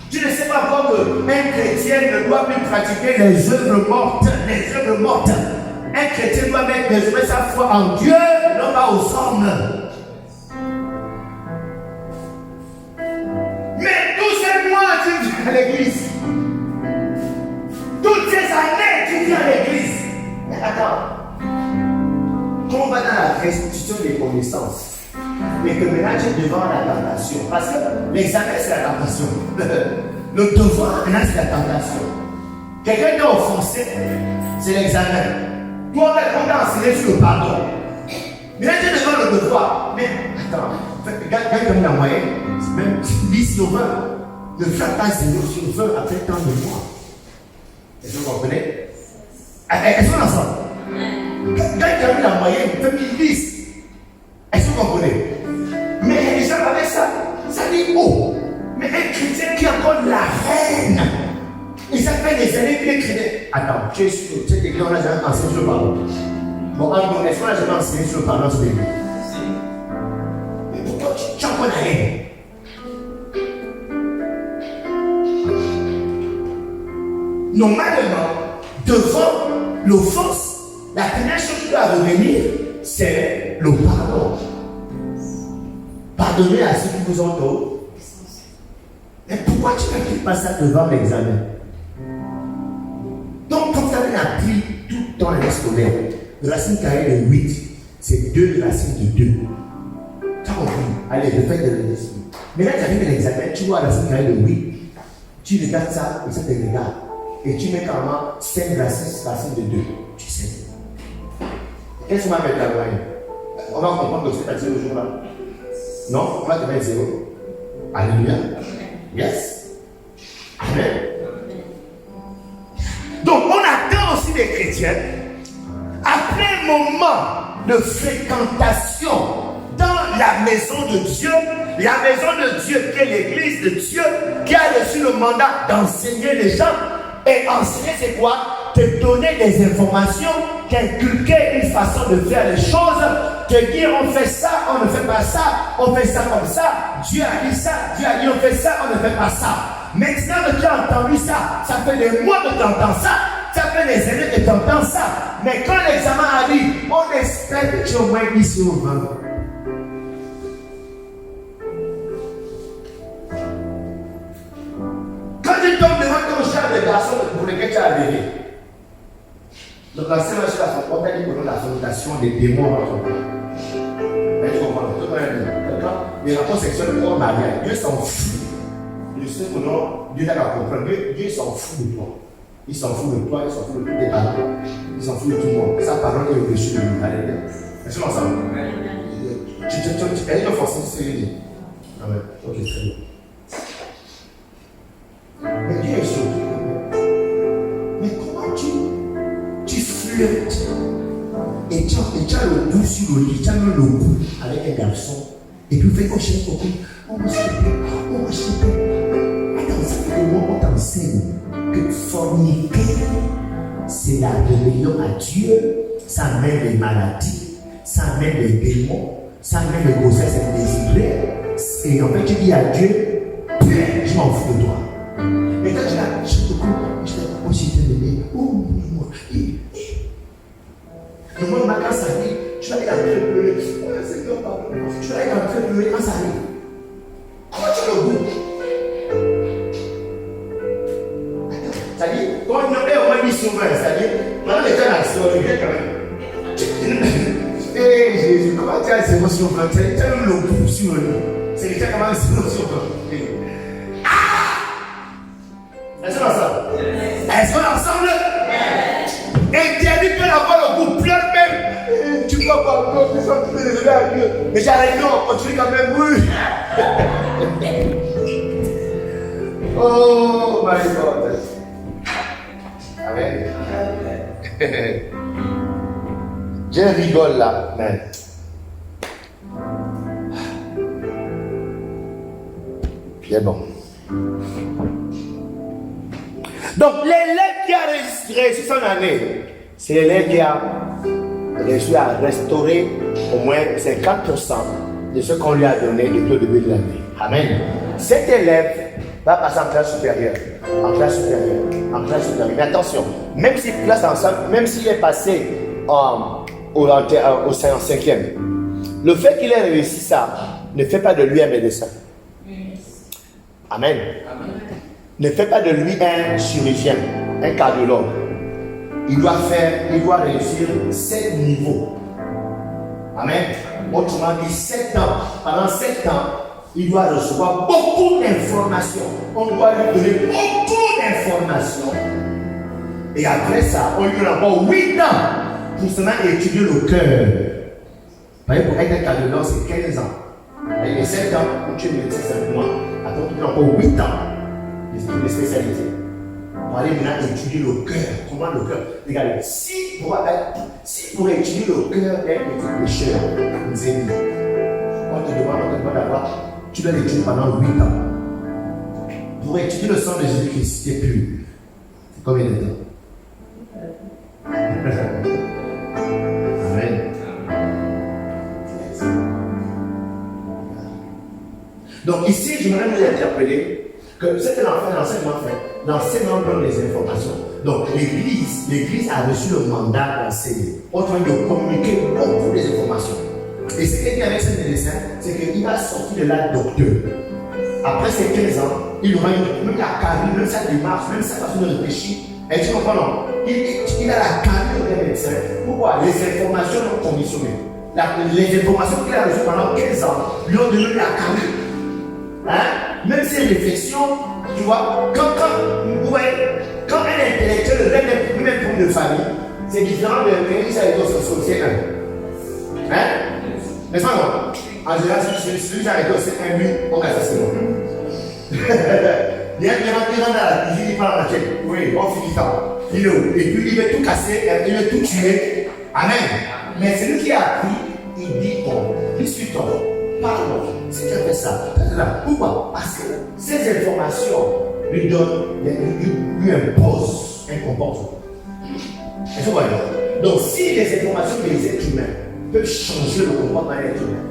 Tu ne sais pas encore qu'un chrétien ne doit plus pratiquer les œuvres mortes. Les œuvres mortes. Un chrétien doit mettre sa foi en Dieu, non pas aux hommes. Mais tous ces mois, tu viens à l'église. Toutes ces années, tu viens à l'église. Mais attends. Quand on va dans la restitution des connaissances, mais que maintenant tu es devant la tentation. Parce que l'examen, c'est la tentation. Le devoir, maintenant, c'est la tentation. Quelqu'un t'a offensé, c'est l'examen. Toi, on t'a enseigné sur le pardon. Maintenant, tu es devant le devoir. Mais attends, regarde comme la moyenne, même 10 sur 20. Ne fais pas 0 sur 20 après tant de mois. Est-ce que vous comprenez? Est-ce qu'on ensemble? Quand tu as la moyenne, fais 10. Est-ce que vous comprenez? Mais les gens avec ça, ça dit oh, mais un chrétien qui accorde la reine, et ça fait des années qu'il est chrétien. Attends, tu es sûr, tu sais que on a jamais enseigné sur le pardon. Bon, est-ce qu'on a jamais enseigné sur le pardon sur l'église? Mais pourquoi tu accordes la reine? Normalement, devant l'offense, la première chose qui doit revenir, c'est le pardon. Pardonnez à ceux qui vous ont tort. Mais pourquoi tu n'appliques pas ça devant l'examen? Donc, quand tu as appris tout ton année scolaire, racine carrée de 8, c'est 2 racines de 2. Tu as compris? Allez, le fait de l'esprit. Mais là, tu as fait l'examen, tu vois racine carrée de 8, tu regardes ça et ça te regarde. Et tu mets carrément 5 racines de 2. Tu sais. Qu'est-ce qu'on va mettre la moyenne? On va comprendre ce que tu as dit le jour-là. Non, on va te mettre 0. Alléluia. Yes. Amen. Donc, on attend aussi des chrétiens, après un moment de fréquentation dans la maison de Dieu qui est l'église de Dieu, qui a reçu le mandat d'enseigner les gens. Et enseigner, c'est quoi? Te donner des informations, t'inculquer une façon de faire les choses, te dire on fait ça, on ne fait pas ça, on fait ça comme ça, Dieu a dit ça, Dieu a dit on fait ça, on ne fait pas ça. Maintenant que tu as entendu ça, ça fait des mois que tu entends ça fait des années que tu entends ça. Mais quand l'examen arrive, on espère que tu as au moins 10 sur 20. Quand tu tombes devant ton chat de garçon pour lequel tu as adhéré, donc la semaine on t'a dit pour la fondation des démons dans ton corps. Mais tu comprends, les rapports sexuels pour un mariage, Dieu s'en fout. Je sais que non, Dieu n'a qu'à comprendre. Dieu s'en fout de toi. Il s'en fout de toi, il s'en fout de tous tes parents. Il s'en fout de tout le monde. Sa parole est au-dessus de nous. Alléluia. Est-ce qu'on s'en fout? Elle est forcée de se dire. Amen. Ok, très bien. Mais Dieu est surtout. Mais comment tu flirtes et tu as le goût sur le lit, tu as le goût avec un garçon et puis tu fais cocher beaucoup. Oh, moi, s'il te plaît. Oh, moi, s'il te plaît. Attends, ça fait des mots, on t'enseigne que forniquer, c'est la rébellion à Dieu, ça mène des maladies, ça mène des démons, ça mène des grossesses indésirées. Et en fait, tu dis à Dieu, je m'en fous de toi. Mais quand tu l'as, je te coupe, je te coupe aussi, je te dis, oh, moi, le monde quand ça arrive, tu vas être en train de pleurer. Seigneur, pardon. Tu vas être en train de pleurer quand ça arrive. Comment tu le goût? C'est-à-dire, quand on est au moins mis souvent, c'est-à-dire, maintenant les gens l'action, le bien quand même. Eh Jésus, comment tu as ces émotions? Tu as le goût sur le lit. C'est les gens qui ont ces émotions. Est-ce qu'on est ensemble? Est-ce qu'on est ensemble? Interdit de l'avoir le goût, pleure même. Tu crois pas encore, tu sens que tu es désolé à Dieu. Mais j'arrive, non, on continue quand même, oui. Oh my God. Amen. Je rigole là, mais. Bien bon. Donc, l'élève qui a réussi son année, c'est l'élève qui a réussi à restaurer au moins 50% de ce qu'on lui a donné depuis le début de l'année. Amen. Cet élève va passer en classe supérieure, en classe supérieure, en classe supérieure. Mais attention, même s'il classe ensemble, même s'il est passé au cinquième, le fait qu'il ait réussi ça ne fait pas de lui un médecin. Amen. Ne fait pas de lui un chirurgien, un cardiologue. Il doit réussir 7 niveaux. Amen. Autrement dit, 7 ans. Pendant 7 ans, il doit recevoir beaucoup d'informations. On doit lui donner beaucoup d'informations. Et après ça, on lui donne encore 8 ans pour seulement étudier le cœur. Vous voyez, pour être un cardiologue, c'est 15 ans. Et les 7 ans, où tu es médecin, c'est 5 mois. Après, on te donne encore 8 ans de spécialité. Pour aller maintenant étudier le cœur. Comment le cœur? Regardez, si pour étudier le cœur d'un pécheur, nous dit, on te demande d'avoir, tu dois l'étudier pendant 8 ans. Pour étudier le sang de Jésus-Christ, c'est plus. C'est combien de temps? Amen. Donc ici, je voudrais vous interpeller que c'est l'enseignement donne des informations. Donc l'Église a reçu le mandat d'enseigner, autrement de communiquer beaucoup des informations. Et ce qui est bien avec ce médecin, c'est qu'il va sortir de là docteur. Après ses 15 ans, il aura même la carrière, même sa démarche, même sa façon de réfléchir. Et tu comprends, non? Il a la carrière d'un médecin. Pourquoi? Les informations l'ont conditionné. Les informations qu'il a reçues pendant 15 ans lui ont donné la carrière. Hein? Même ses réflexions, tu vois, quand un intellectuel règle même pour une famille, c'est différent de quelqu'un qui a été au CM1. Hein? Mais ça, non. En général, celui qui a été au CM1, on casse c'est bon. Il rentre dans la cuisine, il parle à la tête. Oui, on finit ça. Il est où? Et puis il veut tout casser, il veut tout tuer. Amen. Mais celui qui a appris, il dit bon, discutons, parlons. Si tu as fait ça, pourquoi? Parce que ces informations lui imposent un comportement. Est-ce que vous voyez? Donc, si les informations des êtres humains peuvent changer le comportement des êtres humains,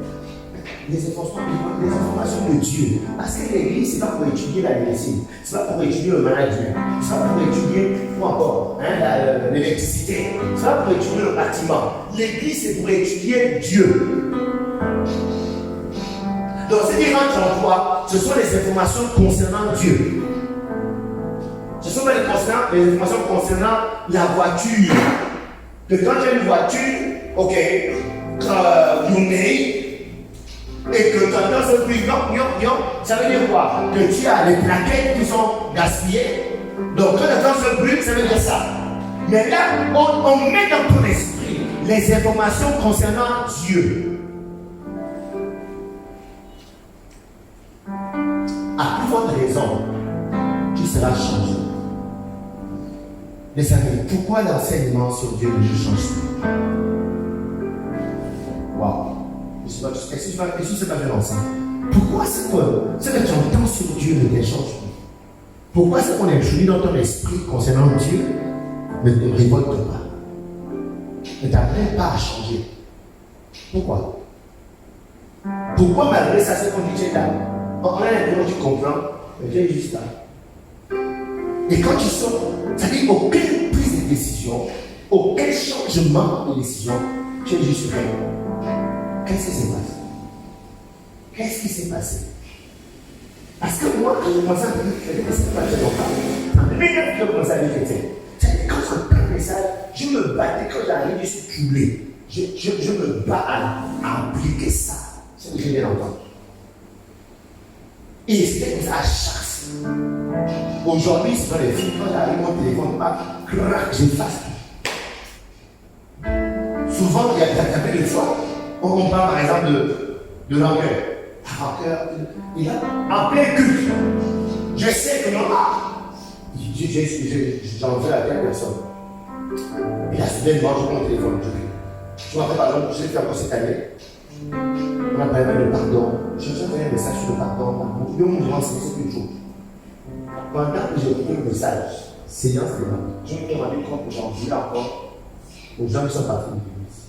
les informations de Dieu, parce que l'Église, ce n'est pas pour étudier la médecine, ce n'est pas pour étudier le management, ce n'est pas pour étudier l'électricité, ce n'est pas pour étudier le bâtiment. L'Église, c'est pour étudier Dieu. Donc, ce qui rentre en toi, ce sont les informations concernant Dieu. Ce sont les informations concernant la voiture. Que quand tu as une voiture, ok, Hyundai, et que tu entends ce bruit, ça veut dire quoi? Que tu as les plaquettes qui sont gaspillées. Donc, quand tu entends ce bruit, ça veut dire ça. Mais là, on met dans ton esprit les informations concernant Dieu. À plus forte raison, tu seras changé. Les amis, pourquoi l'enseignement sur Dieu ne change pas? Waouh! Est-ce que c'est pas bien ensemble? Pourquoi c'est que tu entends sur Dieu ne te change pas? Pourquoi c'est qu'on introduit dans ton esprit concernant Dieu ne te révolte pas? Ne t'apprends pas à changer. Pourquoi? Pourquoi malgré ça, c'est qu'on dit tu es là? On a l'impression que tu comprends, mais tu es juste là. Et quand tu sors, ça dit aucune prise de décision, aucun changement de décision, tu es juste là. Qu'est-ce qui s'est passé? Qu'est-ce qui s'est passé? Parce que moi, quand je commençais à dire que qu'est-ce qui s'est passé dans en 2009, je commençais à dire que c'est quand j'entends le message, je me battais quand j'arrive, je suis troublé. Je me bats à appliquer ça. C'est ce que j'ai bien entendu. Et c'était comme ça à chaque fois. Aujourd'hui, c'est dans les films, quand j'arrive mon téléphone, j'efface tout. Souvent, il y a des fois, on parle par exemple de l'enquête. Il a en plein culte. Je sais que non, j'en fais la tête personne. Et là, soudainement, je prends mon téléphone. Je m'appelle par exemple, je l'ai fait encore cette année. On a parlé de pardon. Je vais envoyer un message sur le pardon. Le monde demande c'est une chose. Pendant que j'ai écouté le message, séance de vente. Je me demandais comment j'en voulais encore aux gens qui sont partis de l'église.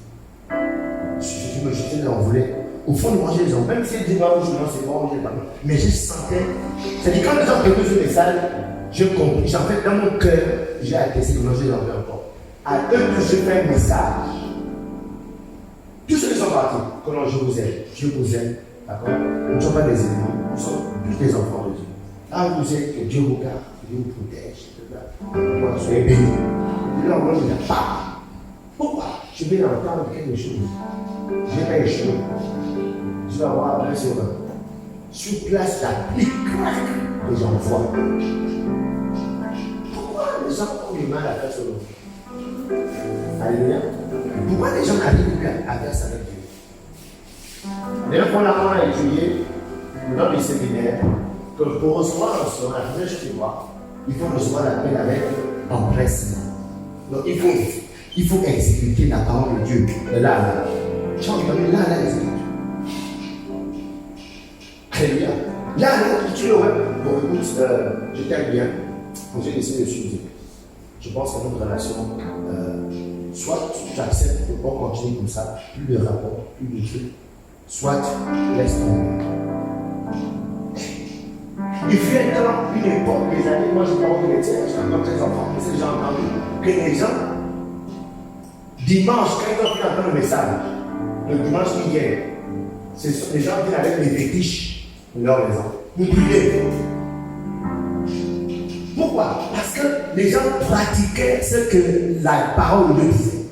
Je me jetais, j'en voulais. Au fond de moi, j'ai les gens, même si je dis non, c'est bon, j'ai pas. Mais je sentais. C'est-à-dire, quand les gens prenaient ce message, je compris. En fait, dans mon cœur, j'ai attesté que j'ai j'en veux encore. À eux que je fais un message. Tous ceux qui sont partis, comment je vous aime, d'accord? Nous ne sommes pas des ennemis, nous sommes tous des enfants de Dieu. Là, vous êtes, que Dieu vous garde, que Dieu vous protège, que soyez bénis. Et là, moi, je ne dis pas. Pourquoi? Je vais entendre quelque chose. Je vais échouer. Je vais avoir un sur place la plus craque que j'envoie. Pourquoi les gens ont du mal à faire ce nom? Alléluia. Pourquoi les gens arrivent à faire ça avec Dieu? D'ailleurs, on a étudié dans les séminaires que pour recevoir un son, la première chose qu'il voit, il faut recevoir l'appel avec empressement. Donc il faut exécuter la parole de Dieu. Et là, les Écritures. Alléluia. Là, l'écriture, ouais. Bon, écoute, je t'aime bien. J'ai essayé de suivre. Je pense que notre relation, soit tu acceptes de continuer comme ça, plus de rapports, plus de trucs, soit laisse tomber. Il fut un temps, une époque, des années, moi je parle de métier, je suis comme très enfant, mais c'est déjà entendu, que les gens, dimanche, quand ils ont pu entendre le message, le dimanche qui vient, ce sont les gens qui viennent avec les fétiches de leur maison. Vous brûlez. Pourquoi? Parce que les gens pratiquaient ce que la parole de Dieu disait.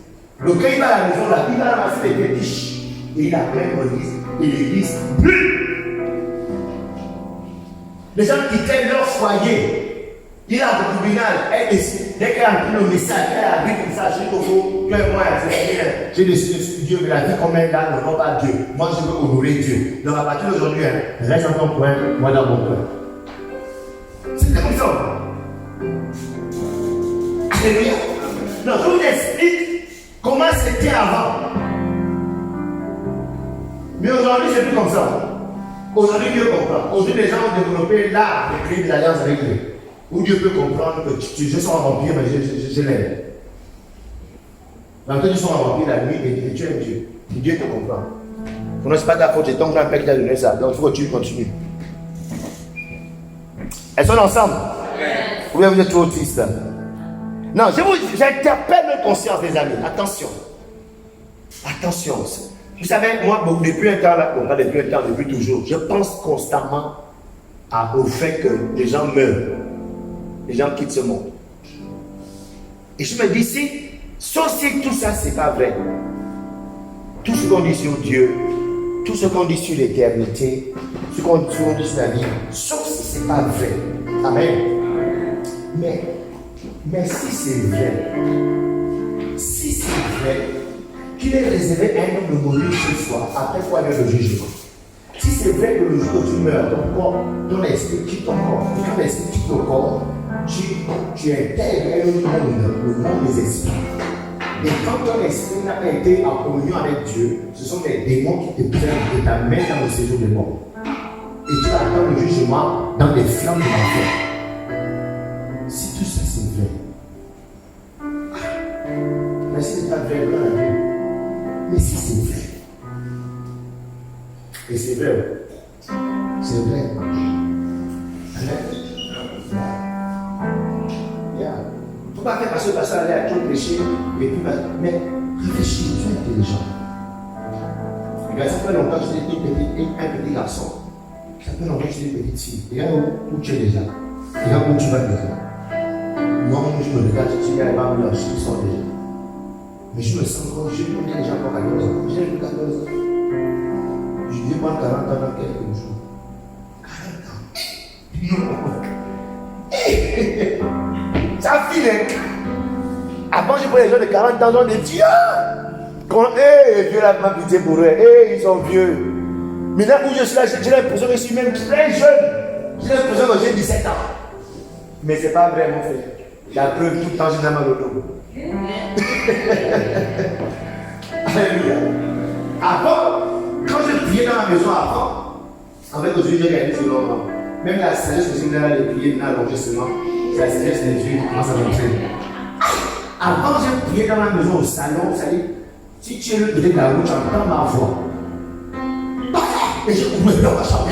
Donc quand il va à la maison, là, il va ramasser les fétiches. Et il appelle l'église, et l'église brûle. Les gens quittaient leur foyer. Il a un tribunal, dès qu'elle a pris le message, elle a pris le message, j'ai dit, toi et moi, j'ai décidé de Dieu, mais la vie qu'on mène là ne rend pas Dieu. Moi, je veux honorer Dieu. Donc à partir d'aujourd'hui, reste dans ton coin, moi dans mon coin. C'est comme ça. Alléluia. Non, je vous explique comment c'était avant. Mais aujourd'hui, c'est plus comme ça. Aujourd'hui, Dieu comprend. Aujourd'hui, les gens ont développé l'art de créer des alliances avec Dieu. Où Dieu peut comprendre que je suis un vampire, mais je l'aime. Quand tu es un vampire la nuit et tu aimes Dieu, et Dieu te comprend. On n'est pas d'accord, c'est ton grand-père qui t'a donné ça. Donc il faut que tu continues. Elles sont ensemble. Ou bien vous êtes trop autiste. Non, j'interpelle notre conscience, les amis. Attention. Attention. Vous savez, moi, depuis un temps, là, pas depuis un temps, depuis toujours, je pense constamment au fait que les gens meurent. Les gens quittent ce monde. Et je me dis, sauf si tout ça, c'est pas vrai. Tout ce qu'on dit sur Dieu, tout ce qu'on dit sur l'éternité, tout ce qu'on dit sur la vie, sauf si c'est pas vrai. Amen. Mais si c'est vrai, qu'il est réservé à un homme de mourir ce soir, après quoi vient le jugement. Si c'est vrai que le jour où tu meurs, ton corps, ton esprit quitte ton corps, et quand l'esprit quitte ton corps, tu intègres le monde des esprits. Et quand ton esprit n'a pas été en communion avec Dieu, ce sont des démons qui te prennent et t'amènent dans le séjour des morts. Et tu attends le jugement dans les flammes de l'enfer. Si tout ça c'est vrai, mais si ce n'est pas vrai, mais si c'est vrai, et c'est vrai, c'est vrai. Il ne faut pas faire parce que ça allait à tout péché, et puis, mais réfléchis, tu es intelligent. Regarde, ça fait longtemps que j'étais un petit garçon. Ça fait longtemps que j'étais une petite fille. Regarde où tu es déjà. Regarde où tu vas déjà. Moi, je me regarde, je suis arrivé à me lâcher, je sors déjà. Mais je me sens encore, j'ai vu déjà encore 14 ans. J'ai vu 14 ans. Je vais prendre 40 ans dans quelques jours. 40 ans. Non. Ça file. Avant, je prenais les gens de 40 ans, genre des dieux. Les vieux là, ma pitié pour eux. Ils sont vieux. Maintenant où je suis là, j'ai l'impression que je suis même très jeune. J'ai l'impression que j'ai 17 ans. Mais c'est pas vrai, mon frère. La preuve, tout le temps, j'ai mal au dos. Alléluia. Avant, quand je priais dans la maison avant, avec aujourd'hui, j'ai gagné ce moment. Même la sagesse que j'ai là, les prier, dans l'enregistrement, la sagesse de Dieu commence à rentrer. Avant, j'ai prié dans la maison au salon, vous savez, si tu es le côté de la route, tu entends ma voix. Et je couvre dans ma chambre,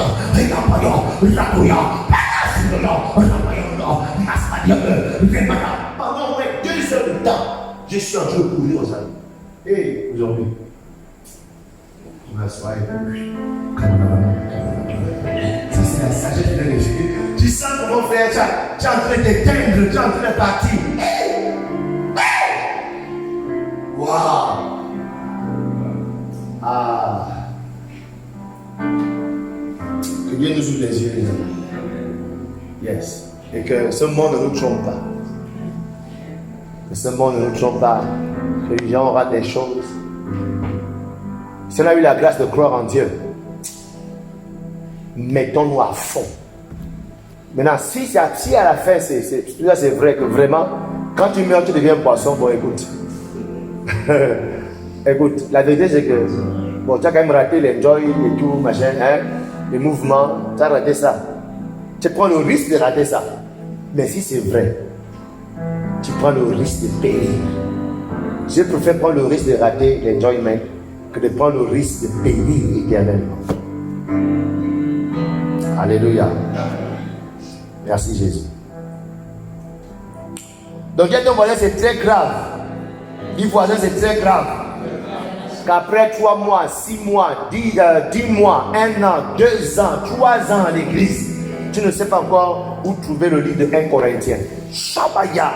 pendant 2 heures de temps, je suis en train de courir aux amis. Et aujourd'hui, je m'assois et ça c'est la sagesse de Jésus. Tu sens comment faire, tu es en train d'éteindre, tu es en train de partir. Waouh! Ah! Que Dieu nous ouvre les yeux, les amis. Yes. Et que ce monde ne nous trompe pas. Que ce monde ne nous trompe pas. Que les gens auront des choses. Si on a eu la grâce de croire en Dieu, mettons-nous à fond. Maintenant, si à la fin, c'est vrai que vraiment, quand tu meurs, tu deviens poisson, bon, écoute. Écoute, la vérité, c'est que, bon, tu as quand même raté l'enjoy et tout, machin, hein, les mouvements, tu as raté ça. Tu prends le risque de rater ça. Mais si c'est vrai, tu prends le risque de périr. Je préfère prendre le risque de rater l'enjoyment que de prendre le risque de périr éternellement. Alléluia. Merci Jésus. Donc, il y a ton voisin, c'est très grave. Dis voisin, c'est très grave. Qu'après 3 mois, 6 mois, 10 mois, 1 an, 2 ans, 3 ans à l'église, tu ne sais pas encore où trouver le livre de 1 Corinthiens. Shabaya.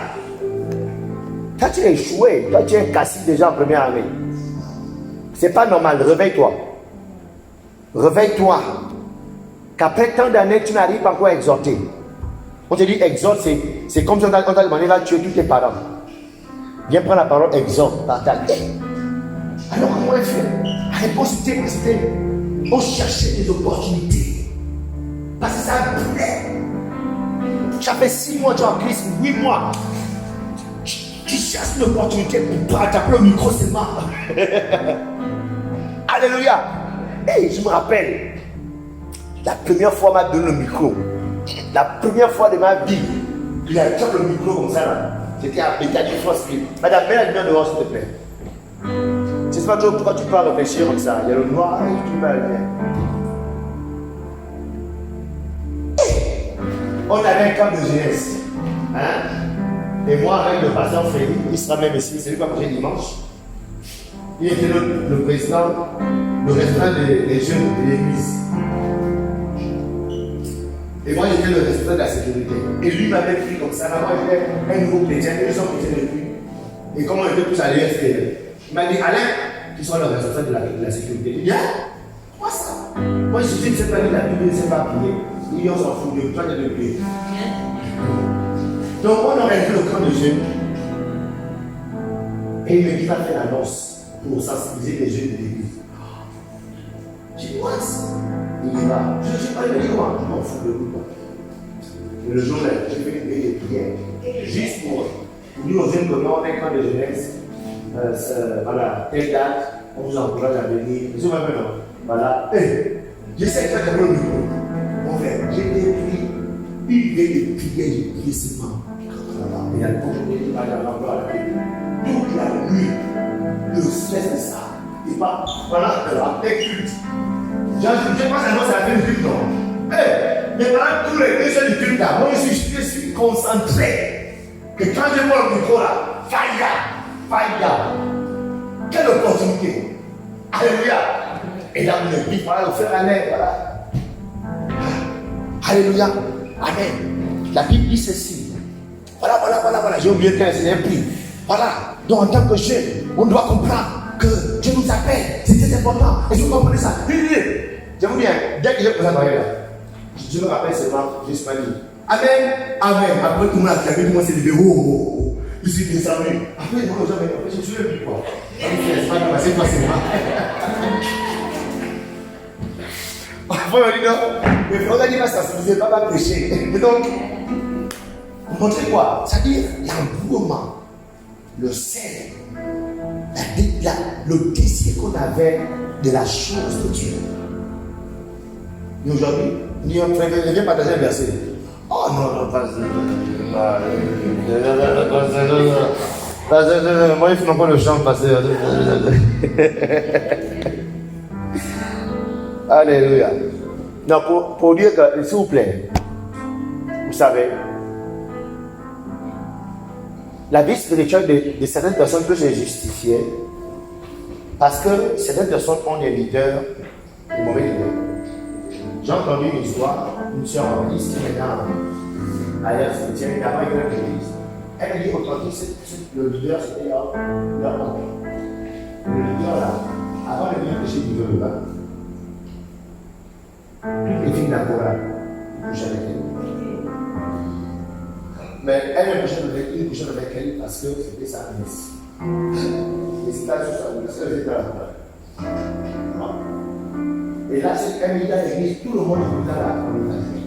Toi, tu es échoué. Toi, tu es cassé déjà en première année. C'est pas normal. Réveille-toi. Réveille-toi. Qu'après tant d'années, tu n'arrives pas encore à exhorter. On te dit exhorte, c'est comme si on t'a demandé là de tuer tous tes parents. Viens prendre la parole, exhorte par ta tête. Alors comment elle fait? La réponse était on cherchait des opportunités. Parce que ça plaît. Tu as fait 6 mois, tu es en Christ, 8 mois. Tu cherches une opportunité pour t'appeler au micro, c'est marrant. Alléluia. Hey, je me rappelle, la première fois, on m'a donné le micro. La première fois de ma vie, il a pris le micro comme ça là. C'était à Béthanie France. Madame, mets la lumière dehors, s'il te plaît. Je ne sais pas trop pourquoi tu peux réfléchir comme ça. Il y a le noir et tu mets la lumière. On avait un camp de jeunesse. Hein? Et moi, avec le pasteur Félix, il sera même ici, c'est lui qui a mangé dimanche. Il était le président, le responsable des jeunes de l'église. Et moi, j'étais le responsable de la sécurité. Et lui m'avait pris comme ça. Là, moi, j'étais un nouveau chrétien, ils sont chrétiens depuis. Et comme on était tous à l'ESPL, il m'a dit, Alain, tu seras le responsable de la sécurité. Il dit, ah, quoi ça? Moi, je dis, c'est pas lui la Bible, il ne sait pas prier. Il dit, on s'en fout de toi, il de prier. Donc, on aurait vu le camp de jeunes. Et il me dit, va faire l'annonce pour sensibiliser les jeunes de l'église. J'ai dit, what? Il y va. Je ne sais pas, il me dit quoi? Je m'en fous de lui. Et le jour-là, j'ai fait une veille de prière. Juste pour dire aux jeunes comment on est camp de jeunesse. Voilà, telle date, on vous encourage à venir. Je vais maintenant. Voilà. J'essaie de faire le micro. Mon frère, j'ai pris une veille de prière, j'ai prié seulement. Et à l'époque, je n'étais pas dans la Bible. Toute la nuit, le stress de ça. Et pas, voilà, après culte. Je pense à nous, ça fait le culte, non? Mais pendant tous les 2 heures du culte, moi, je suis concentré. Que quand je vois le micro là, fire. Quelle opportunité. Alléluia. Et là, on me dit, voilà, le frère Alain, voilà. Alléluia. Amen. La Bible dit ceci. Voilà. J'ai oublié de c'est un prix. Voilà. Donc, en tant que jeune, on doit comprendre que Dieu nous appelle. C'est très important. Et vous comprenez ça. Je vous dis, dès que j'ai posé la parole là, je me rappelle seulement, je suis pas dit. Amen. Après, tout le monde a claqué, tout le monde s'est levé. Oh. Je suis descendu. Après, je me suis levé quoi. C'est pas c'est moi. Après, on dit non. Mais on a dit, ça ne faisait pas mal prêcher. Mais donc, vous montrez quoi? C'est-à-dire l'embrûlement, le sel, le désir qu'on avait de la chose de Dieu. Et aujourd'hui, on vient partager un verset. Oh non, pas Moi, il faut pas le chant, pasteur. Alléluia. Non, pour dire que, s'il vous plaît, vous savez, la vie spirituelle de certaines personnes peut se justifier parce que certaines personnes ont des leaders, des mauvais leaders. J'ai entendu une histoire, une soeur en église qui est maintenant ailleurs, c'est une avant une église. Elle me dit authentique, le leader c'était leur oncle. Le leader là, avant de venir chez le là, toutes les filles d'abord là, ils couchaient avec elle. Mais elle ne couchait avec elle parce que c'était sa nièce. Et c'est là que ça faisait dans la et là, c'est quand il y a l'église, tout le monde est dans la communauté.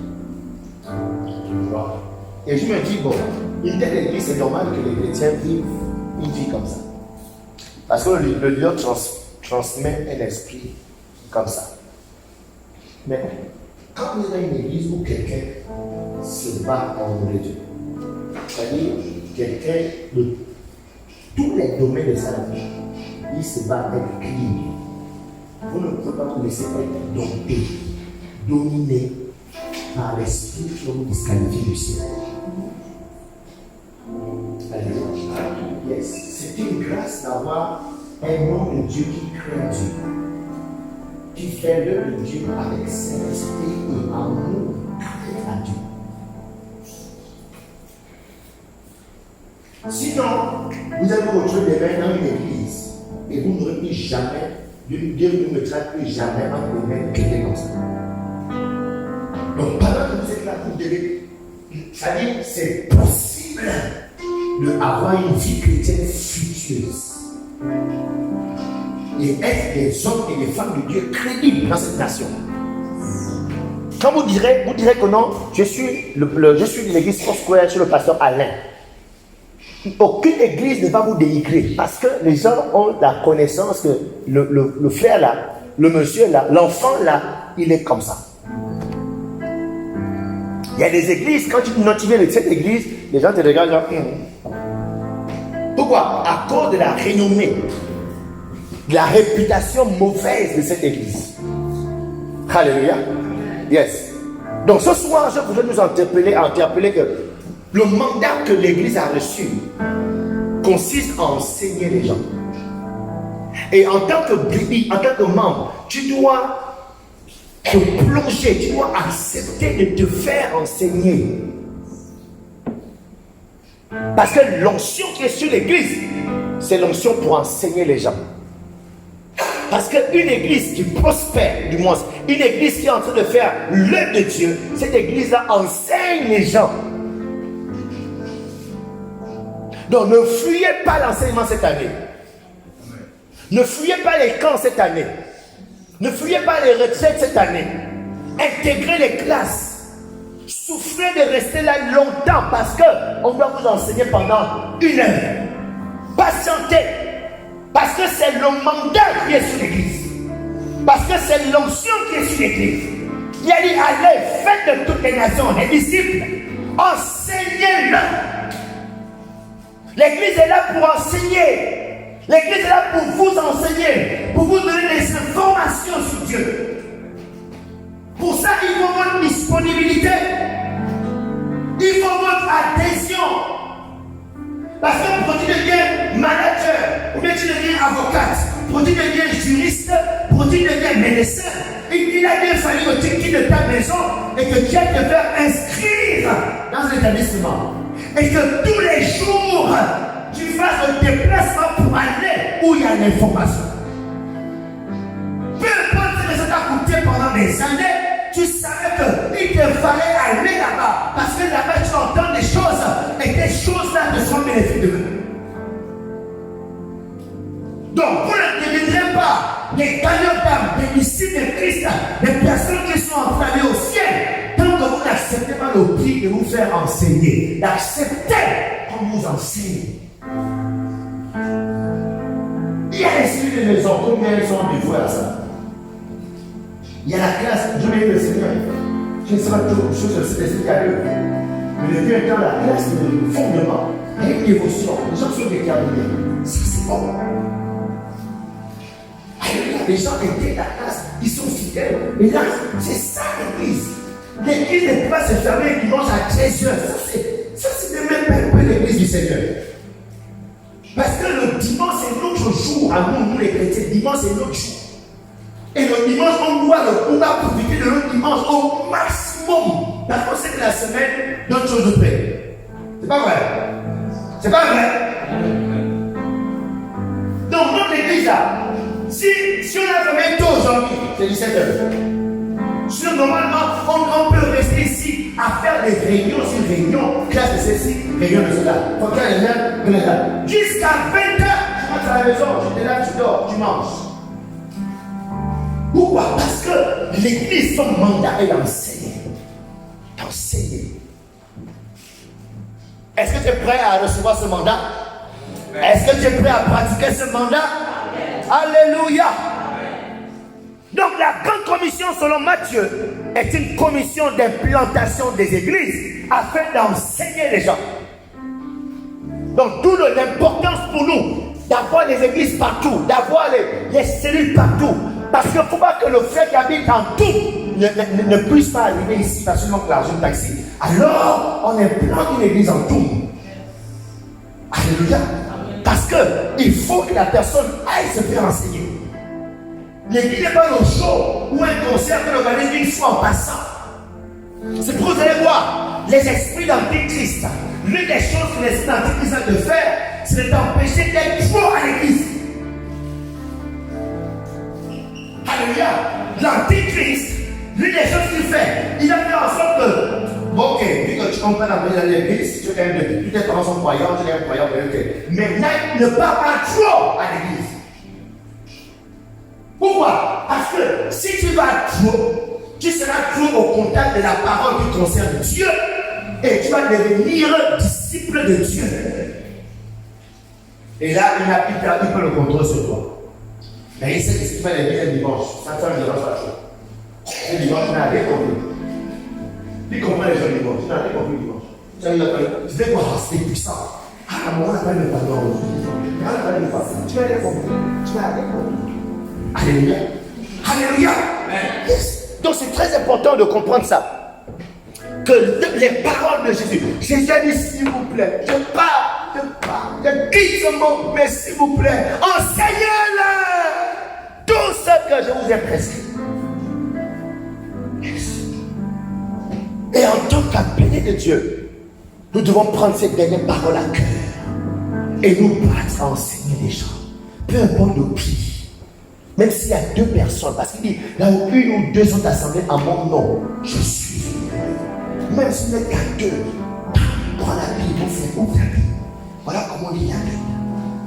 Et je me dis, bon, une telle église, c'est normal que les chrétiens vivent une vie comme ça. Parce que le leader transmet un esprit comme ça. Mais quand vous êtes dans une église où quelqu'un se bat en nom de Dieu, c'est-à-dire quelqu'un de tous les domaines de sa vie, il se bat avec clean. Vous ne pouvez pas vous laisser être dompté, dominé par l'esprit qui vous disqualifie du ciel. Yes. C'est une grâce d'avoir un nom de Dieu qui craint Dieu, qui fait l'œuvre de Dieu avec sincérité et amour à Dieu. Sinon, vous allez vous retrouver demain dans une église et vous ne retenez jamais. Dieu ne me traite plus jamais entre les mains quelqu'un comme ça. Donc pendant que vous êtes là, vous devez. C'est-à-dire, c'est possible d'avoir une vie chrétienne fructueuse. Et être des hommes et des femmes de Dieu crédibles dans cette nation. Quand vous direz que non, je suis de l'église Foursquare, je suis le pasteur Alain. Aucune église ne va vous dénigrer parce que les gens ont la connaissance que le frère là, le monsieur là, l'enfant là, il est comme ça. Il y a des églises, quand tu viens de cette église, les gens te regardent genre. Pourquoi? À cause de la renommée, de la réputation mauvaise de cette église. Alléluia. Yes. Donc ce soir, je voudrais nous interpeller que le mandat que l'église a reçu consiste à enseigner les gens. Et en tant que membre, tu dois te plonger, tu dois accepter de te faire enseigner. Parce que l'onction qui est sur l'église, c'est l'onction pour enseigner les gens. Parce qu'une église qui prospère, du moins, une église qui est en train de faire l'œuvre de Dieu, cette église-là enseigne les gens. Donc ne fuyez pas l'enseignement cette année. Ne fuyez pas les camps cette année. Ne fuyez pas les retraites cette année. Intégrez les classes. Souffrez de rester là longtemps parce qu'on doit vous enseigner pendant 1 heure. Patientez. Parce que c'est le mandat qui est sur l'église. Parce que c'est l'onction qui est sur l'église. Il a dit, allez, faites de toutes les nations les disciples. Enseignez-le. L'église est là pour enseigner. L'église est là pour vous enseigner, pour vous donner des informations sur Dieu. Pour ça, il faut votre disponibilité. Il faut votre adhésion. Parce que pour tu deviens manager, ou bien tu deviens avocate, pour tu deviens juriste, pour tu deviens médecin, il a bien fallu que tu quittes de ta maison et que tu ailles te faire inscrire dans un établissement. Et que tous les jours, tu fasses un déplacement pour aller où il y a l'information. Peu importe ce que ça t'a coûté pendant des années, tu savais qu'il te fallait aller là-bas. Parce que là-bas, tu entends des choses et des choses-là te seront bénéfiques demain. Donc, vous ne deviendrez pas des gagnants d'âme, des disciples de Christ, des personnes qui sont en train d'aller au ciel. Tant que vous n'acceptez pas le prix de vous faire enseigner, d'accepter qu'on vous enseigne. Il y a les cellules de maison, combien ils sont dévoués à ça? Il y a la classe, je vais le Seigneur. Je ne sais pas toujours chose, je sais qu'il y a deux. Le Dieu étant la classe de fondement, avec dévotion, les gens sont déterminés. Ça, c'est bon. Les gens étaient la classe, ils sont fidèles. Et là, c'est ça l'église. L'église ne peut pas se fermer le dimanche à 13h. Ça, c'est même pas l'église du Seigneur. Parce que le dimanche, c'est notre jour à nous les chrétiens. Le dimanche, c'est notre jour. Et le dimanche, on doit profiter de notre dimanche au maximum. Parce qu'on sait que la semaine, d'autres choses de près. C'est pas vrai. C'est pas vrai. Donc, notre église là, si on a fermé tôt aujourd'hui, c'est 17h. Sinon, normalement, on peut rester ici à faire des réunions sur réunions, classe de ceci, réunion de cela. Jusqu'à 20h, tu rentres à la maison, tu es là, tu dors, tu manges. Pourquoi? Parce que l'église, son mandat est d'enseigner. D'enseigner. Est-ce que tu es prêt à recevoir ce mandat? Est-ce que tu es prêt à pratiquer ce mandat? Alléluia. Donc la grande commission selon Matthieu est une commission d'implantation des églises afin d'enseigner les gens. Donc d'où l'importance pour nous d'avoir des églises partout, d'avoir les cellules partout. Parce qu'il ne faut pas que le frère qui habite en tout ne puisse pas arriver ici facilement que l'argent de taxi. Alors on implante une église en tout. Alléluia. Parce qu'il faut que la personne aille se faire enseigner. L'église n'est pas le show ou un concert que l'organise une fois en passant. C'est pour que vous allez voir les esprits d'antéchrist. L'une des choses que les esprits d'antéchrist ont de faire, c'est de t'empêcher d'être trop à l'église. Alléluia. L'antéchrist, l'une des choses qu'il fait, il a fait en sorte que, bon, ok, vu que tu comprends dans l'église, tu es quand même tous tes parents sont croyants, tu es quand même croyant, ok. Mais ne pars pas trop à l'église. Pourquoi? Parce que si tu vas trop, tu seras trop au contact de la parole qui concerne Dieu et tu vas devenir disciple de Dieu. Et là, il n'a plus perdu le contrôle sur toi. Mais il sait que ce qu'il fait les biens dimanche, ça fait un dimanche pas trop. Le dimanche, tu n'as rien compris. Il comprend les gens du dimanche, tu n'as rien compris dimanche. Tu dis quoi? C'est puissant. Ah, moi, on n'a pas le pardon. Tu n'as rien compris. Tu n'as rien compris. Alléluia. Alléluia. Yes. Donc c'est très important de comprendre ça. Que les paroles de Jésus. Jésus a dit s'il vous plaît, je quitte ce mot, mais s'il vous plaît, enseignez-le tout ce que je vous ai prescrit. Yes. Et en tant qu'appelés de Dieu, nous devons prendre ces dernières paroles à cœur et nous battre à enseigner les gens. Peu importe le qui. Même s'il y a deux personnes, parce qu'il dit, là où une ou deux sont assemblées en mon nom, je suis. Même s'il n'y a qu'à deux, prends la Bible, ouvre la Bible. Voilà comment on lit la Bible.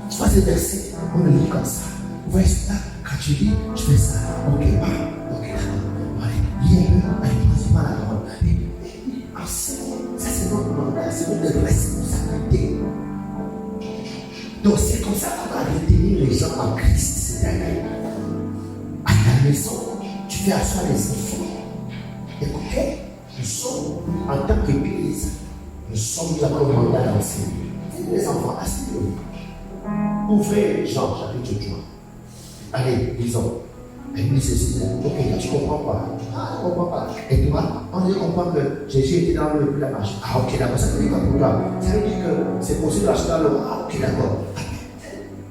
Soit ces versets, on le lit comme ça. Vous voyez ça, quand tu lis, tu fais ça. Ok, ok, d'accord. Allez, lis un peu, allez, pose-moi la parole. Et enseigne, ça c'est notre mandat, c'est notre responsabilité. Donc c'est comme ça qu'on va retenir les gens en Christ cette année. À la maison, tu fais asseoir les enfants. Écoutez, nous sommes, en tant qu'église, nous avons le mandat d'enseigner. Les enfants, asseyez-vous. Ouvrez Jean, chapitre 3. Allez, disons. L'église ceci. Ok, là, tu comprends pas. Ah, je ne comprends pas. Et toi, on dit comprend que Jésus était dans le la marche. Ah, ok, d'accord, ça veut dire quoi pour toi? Ça veut dire que c'est possible d'acheter dans le. Ah, ok, d'accord.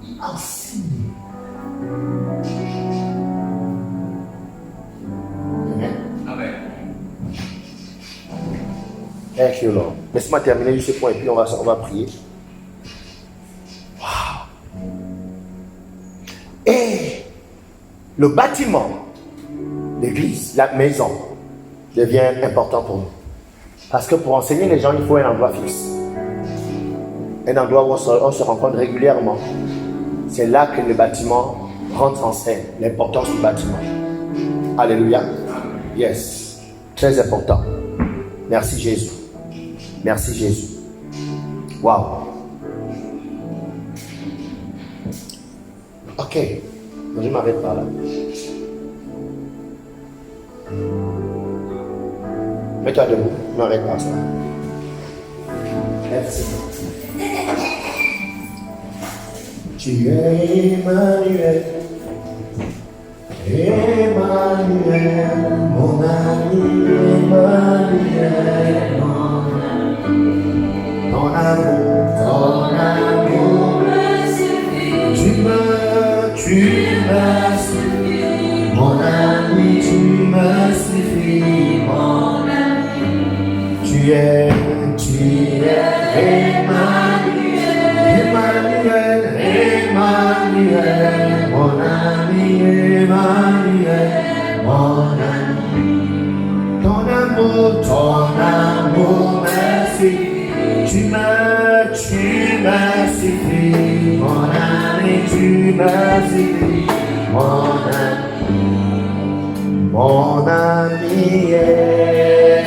Il enseigne. Thank you, Lord. Laisse-moi terminer juste ce point et puis on va prier. Wow. Et le bâtiment, l'église, la maison, devient important pour nous. Parce que pour enseigner les gens, il faut un endroit fixe. Un endroit où on se rencontre régulièrement. C'est là que le bâtiment rentre en scène, l'importance du bâtiment. Alléluia. Yes. Très important. Merci Jésus. Merci Jésus. Waouh. Ok. Je m'arrête par là. Mets-toi debout. Je m'arrête par ça. Merci. Tu es Emmanuel. Emmanuel, mon ami, Emmanuel, mon ami. Ton amour me suffit. Tu me suffis. Mon ami, tu me suffis. Mon ami. Tu es Emmanuel, Emmanuel, Emmanuel, mon ami, Emmanuel, mon ami. Ton amour me suffit. Tu me suffis, mon ami, tu me suffis, mon ami est